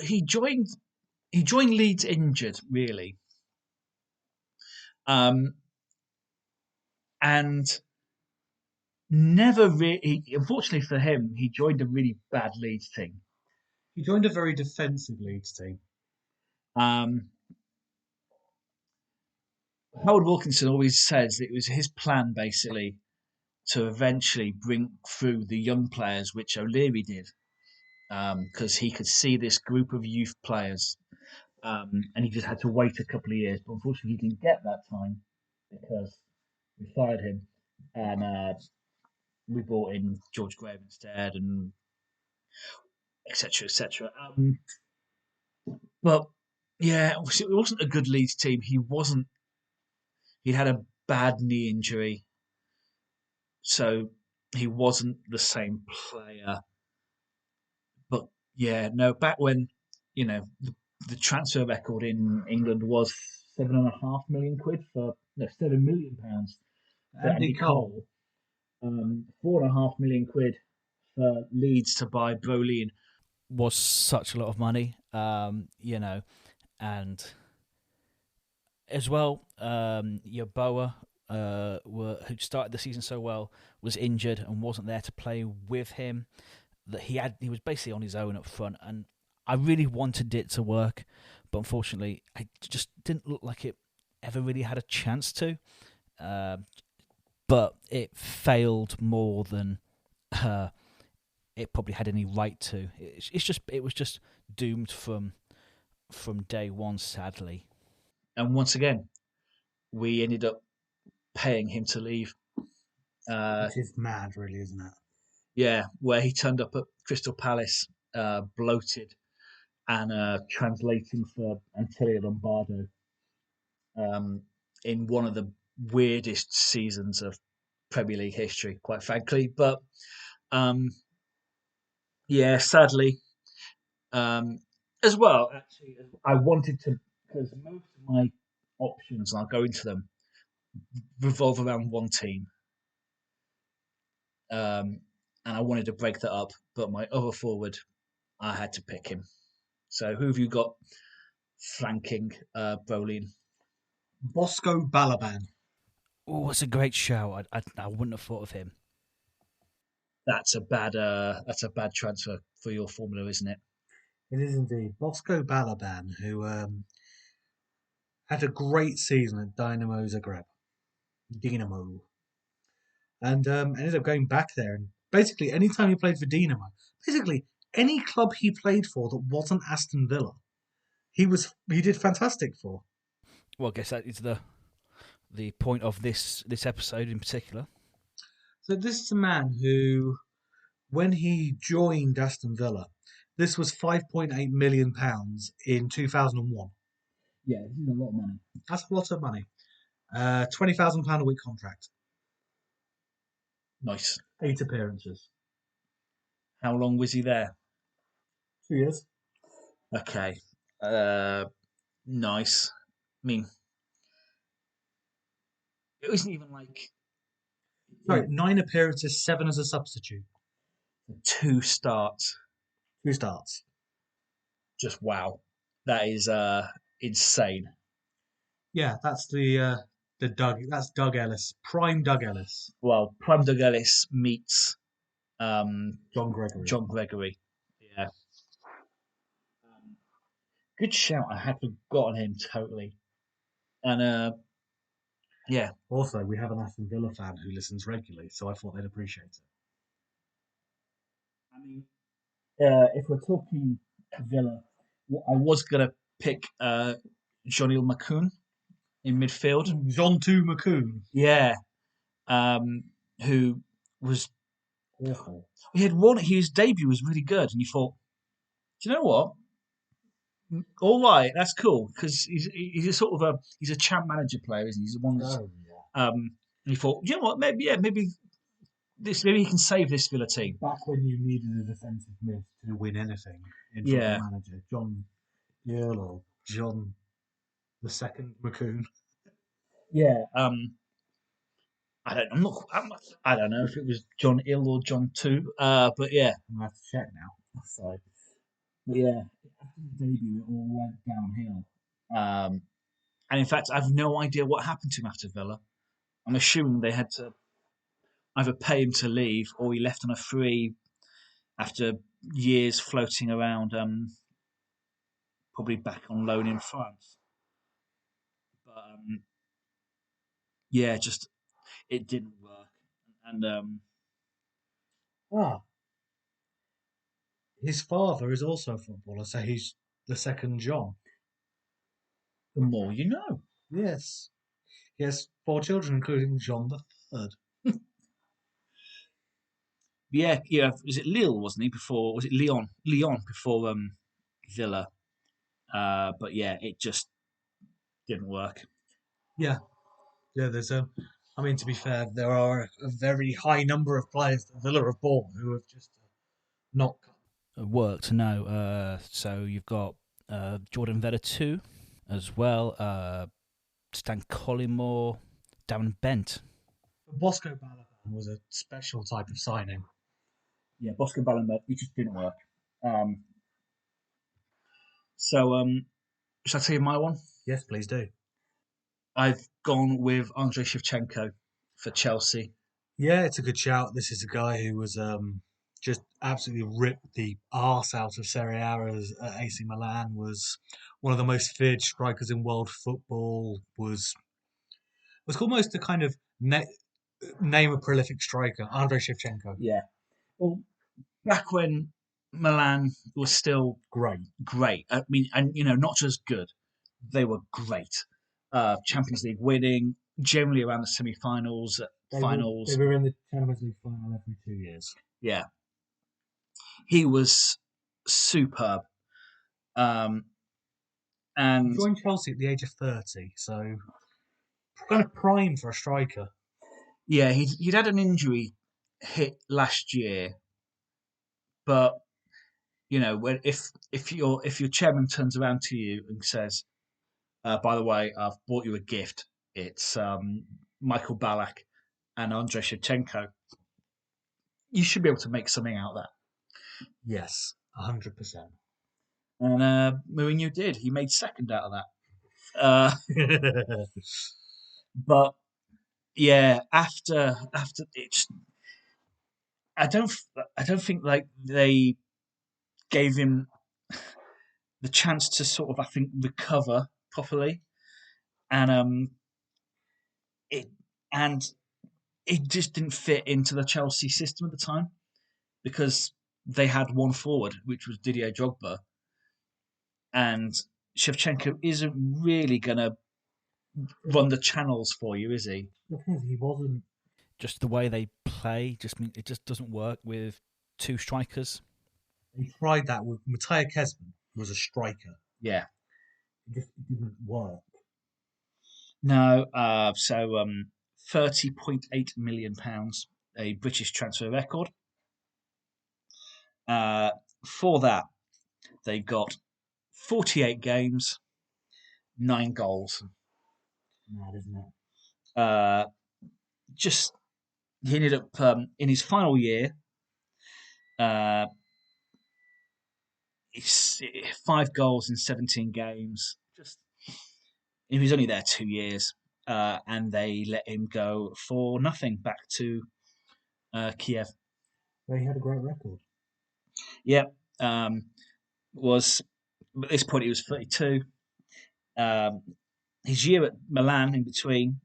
he joined Leeds injured really, and never really. Unfortunately for him, he joined a really bad Leeds team. He joined a very defensive Leeds team. Howard Wilkinson always says it was his plan basically to eventually bring through the young players, which O'Leary did, because he could see this group of youth players, and he just had to wait a couple of years. But unfortunately, he didn't get that time because we fired him, and we brought in George Graham instead, and etc. etc. But yeah, it wasn't a good Leeds team. He wasn't. He had a bad knee injury, so he wasn't the same player. But yeah, no, back when the transfer record in England was £7.5 million for £7 million for Andy Cole. £4.5 million for Leeds to buy Brolin. Was such a lot of money, and as well, Yeboah, who started the season so well, was injured and wasn't there to play with him. That he was basically on his own up front, and I really wanted it to work, but unfortunately, it just didn't look like it ever really had a chance to. But it failed more than it probably had any right to. It was just doomed from day one, sadly. And once again, we ended up paying him to leave. Which is mad, really, isn't it? Yeah, where he turned up at Crystal Palace, bloated and translating for Antonio Lombardo in one of the weirdest seasons of Premier League history, quite frankly. But yeah, sadly, as well, actually, I wanted to, because most of my options, and I'll go into them, revolve around one team. And I wanted to break that up, but my other forward, I had to pick him. So who have you got flanking Brolin? Bosco Balaban. Oh, it's a great shout. I wouldn't have thought of him. That's a bad transfer for your formula, isn't it? It is indeed. Bosco Balaban, who had a great season at Dynamo Zagreb. Dinamo. And ended up going back there. And basically, any time he played for Dinamo, basically any club he played for that wasn't Aston Villa, he did fantastic for. Well, I guess that is the point of this episode in particular. So this is a man who, when he joined Aston Villa, this was £5.8 million in 2001. Yeah, this is a lot of money. That's a lot of money. £20,000 a week contract. Nice. 8 appearances. How long was he there? 2 years. Okay. Nice. I mean, it wasn't even like... Sorry, 9 appearances, 7 as a substitute. 2 starts. 2 starts. Just wow. That is insane. Yeah, that's that's Doug Ellis. Prime Doug Ellis. Well, prime Doug Ellis meets John Gregory. John Gregory. Yeah. Good shout. I had forgotten him totally. And yeah. Also, we have an Aston Villa fan who listens regularly, so I thought they'd appreciate it. I mean, if we're talking Villa, I was gonna pick Johnny Macoun in midfield. John 2 Macoun. Yeah. Who was awful. His debut was really good, and you thought, do you know what? All right, that's cool because he's a sort of he's a champ manager player, isn't he? He's the one that's, and you thought, you know what? Maybe he can save this Villa team. Back when you needed a defensive mid to win anything in football manager, John Earl or John the Second Macoun. Yeah. I don't know if it was John Ill or John Two. But yeah, I'm gonna have to check now. So, but yeah, after the debut, it all went downhill. And in fact, I've no idea what happened to him after Villa. I'm assuming they had to either pay him to leave or he left on a free after years floating around, probably back on loan in France. But yeah, just it didn't work. And Ah, his father is also a footballer, so he's the second John. the more you know. Yes. He has 4 children, including John the Third. Yeah, yeah. Was it Lille, wasn't he? Before was it Lyon? Lyon before Villa. But yeah, it just didn't work. Yeah. Yeah, I mean, to be fair, there are a very high number of players that Villa have bought who have just not. Worked, no. So you've got Jordan Vetter 2 as well, Stan Collymore, Darren Bent. Bosco Balaban was a special type of signing. Yeah, Bosco Ballenberg, it just didn't work. So shall I tell you my one? Yes, please do. I've gone with Andrei Shevchenko for Chelsea. Yeah, it's a good shout. This is a guy who was just absolutely ripped the arse out of Serie A at AC Milan, was one of the most feared strikers in world football, was almost a kind of name a prolific striker, Andrei Shevchenko. Yeah. Well, back when Milan was still great. I mean, and not just good, they were great. Champions League winning, generally around the semi-finals, finals. They were in the Champions League final every 2 years. Yeah, he was superb. And he joined Chelsea at the age of 30, so kind of prime for a striker. Yeah, he'd had an injury hit last year, but if your chairman turns around to you and says, "By the way, I've bought you a gift. It's Michael Ballack and Andrei Shevchenko," you should be able to make something out of that. Yes, 100%. And Mourinho did. He made second out of that. But yeah, after it, I don't think like they gave him the chance to sort of, I think, recover properly, and it just didn't fit into the Chelsea system at the time because they had one forward, which was Didier Drogba, and Shevchenko isn't really going to run the channels for you, is he? He wasn't. Just the way they play, it just doesn't work with two strikers. He tried that with Mattia Kesman, who was a striker. Yeah. It didn't work. No, so £30.8 million, a British transfer record. For that, they got 48 games, 9 goals. Mad, isn't it? Just he ended up in his final year. It's 5 goals in 17 games. Just he was only there 2 years, and they let him go for nothing back to Kiev. They had a great record. Yep. Was at this point he was 32. His year at Milan in between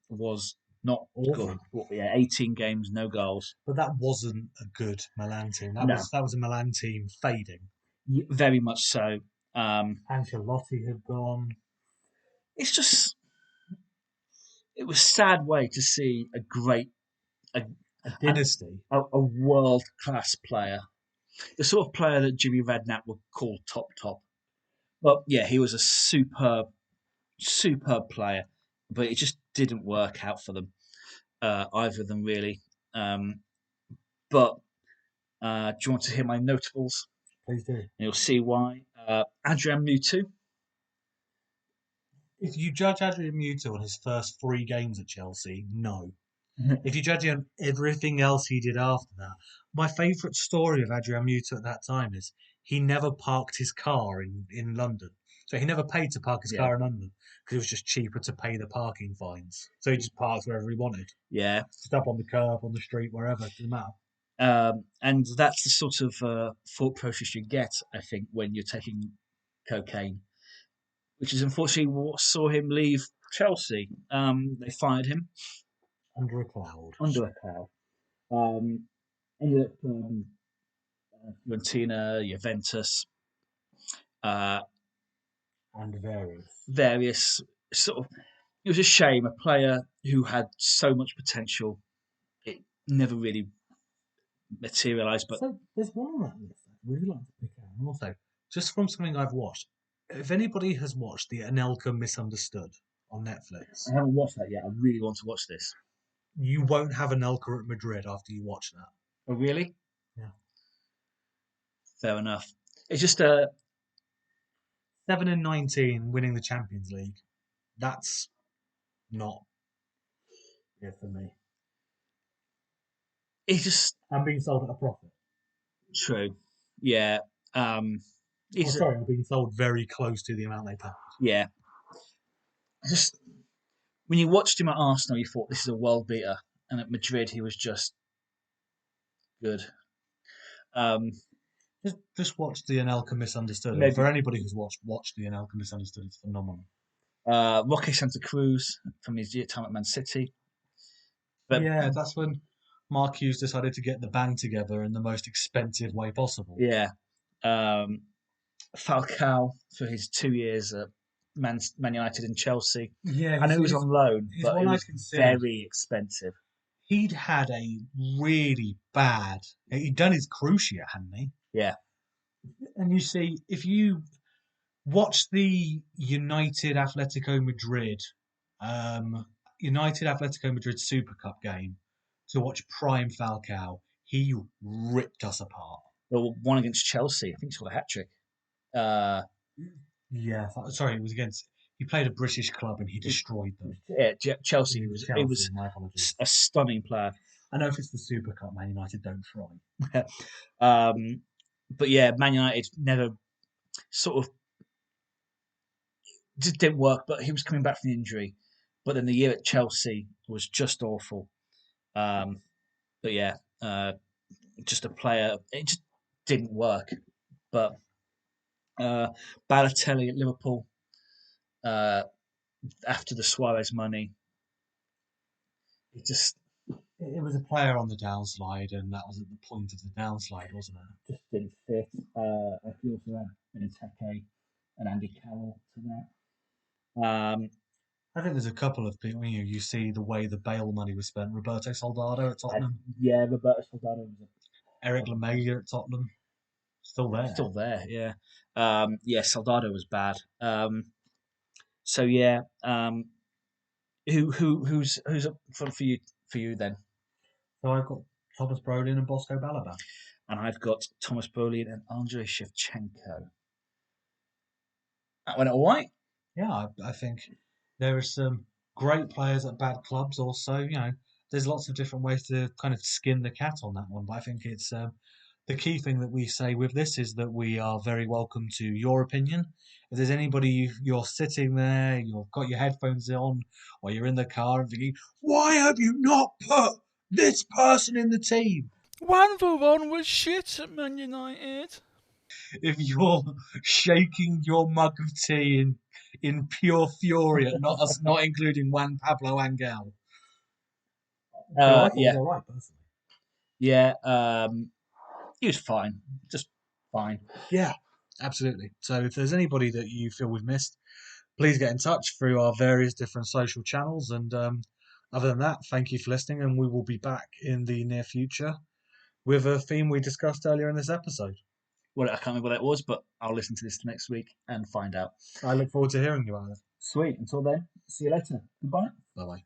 was not awful. Good. Yeah, 18 games, no goals. But that wasn't a good Milan team. That was a Milan team fading. Yeah, very much so. Ancelotti had gone. It's just it was a sad way to see a great a dynasty, a world class player, the sort of player that Jimmy Redknapp would call top. But yeah, he was a superb player, but it just didn't work out for them, either of them really. But do you want to hear my notables? Please do. And you'll see why. Adrian Mutu. If you judge Adrian Mutu on his first 3 games at Chelsea, no. If you judge him on everything else he did after that, my favourite story of Adrian Mutu at that time is he never parked his car in London. So he never paid to park his Yeah. car in London because it was just cheaper to pay the parking fines. So he just parked wherever he wanted. Yeah. Just up on the curb, on the street, wherever, it didn't matter. And that's the sort of thought process you get, I think, when you're taking cocaine, which is unfortunately what saw him leave Chelsea. They fired him Under a cloud. under a cloud. Ended up Fiorentina, Juventus, And various. various sort of. It was a shame. A player who had so much potential, it never really materialised. But So there's one on that list I'd really like to pick out. And also, just from something I've watched, if anybody has watched the Anelka Misunderstood on Netflix, I haven't watched that yet. I really want to watch this. you won't have Anelka at Madrid after you watch that. Oh, really? Yeah. Fair enough. It's just 7-19 winning the Champions League. That's not good for me. it's just I'm being sold at a profit. true. Yeah. It's sorry, I'm being sold very close to the amount they paid. yeah. Just when you watched him at Arsenal, you thought this is a world beater, and at Madrid he was just good. Just watch the Anelka Misunderstood. Maybe. For anybody who's watched the Anelka Misunderstood, it's phenomenal. Roque Santa Cruz from his time at Man City. But yeah, that's when Mark Hughes decided to get the band together in the most expensive way possible. yeah. Falcao for his 2 years at Man United and Chelsea. Yeah, I know he was on loan, he's but one it I was consider. very expensive. He'd had a really bad. He'd done his cruciate, hadn't he? Yeah. And you see, if you watch the United Atletico Madrid Super Cup game to watch Prime Falcao, he ripped us apart. Well, one against Chelsea. I think he scored a hat trick. Yeah, sorry, it was against. He played a British club and he destroyed them. Yeah, Chelsea. It was my apologies. a stunning player. I know if it's the Super Cup, Man United don't try. But yeah, Man United never sort of just didn't work. But he was coming back from the injury. But then the year at Chelsea was just awful. But yeah, just a player. It just didn't work. But Balotelli at Liverpool after the Suarez money, It was a player on the downslide, and that was at the point of the downslide, wasn't it? just didn't fit. I feel also had Benteke and Andy Carroll to that. I think there's a couple of people. You see the way the Bale money was spent. Roberto Soldado at Tottenham. Yeah, Roberto Soldado was Eric Lamela at Tottenham. Still there. still there. Yeah, yeah. Soldado was bad. So yeah. Who's up front for you then? So I've got Thomas Brolin and Bosco Balaban. And I've got Thomas Brolin and Andrei Shevchenko. That went all right. Yeah, I think there are some great players at bad clubs also. There's lots of different ways to kind of skin the cat on that one. But I think it's the key thing that we say with this is that we are very welcome to your opinion. If there's anybody you're sitting there, you've got your headphones on, or you're in the car and thinking, why have you not put this person in the team? 1-for-1 was shit at Man United. If you're shaking your mug of tea in pure fury at not including Juan Pablo Angel. Yeah. He was all right, personally. Yeah, he was fine, just fine. Yeah, absolutely. So if there's anybody that you feel we've missed, please get in touch through our various different social channels. And other than that, thank you for listening, and we will be back in the near future with a theme we discussed earlier in this episode. Well, I can't remember what that was, but I'll listen to this next week and find out. I look forward to hearing about it. Sweet. Until then, see you later. Goodbye. Bye-bye.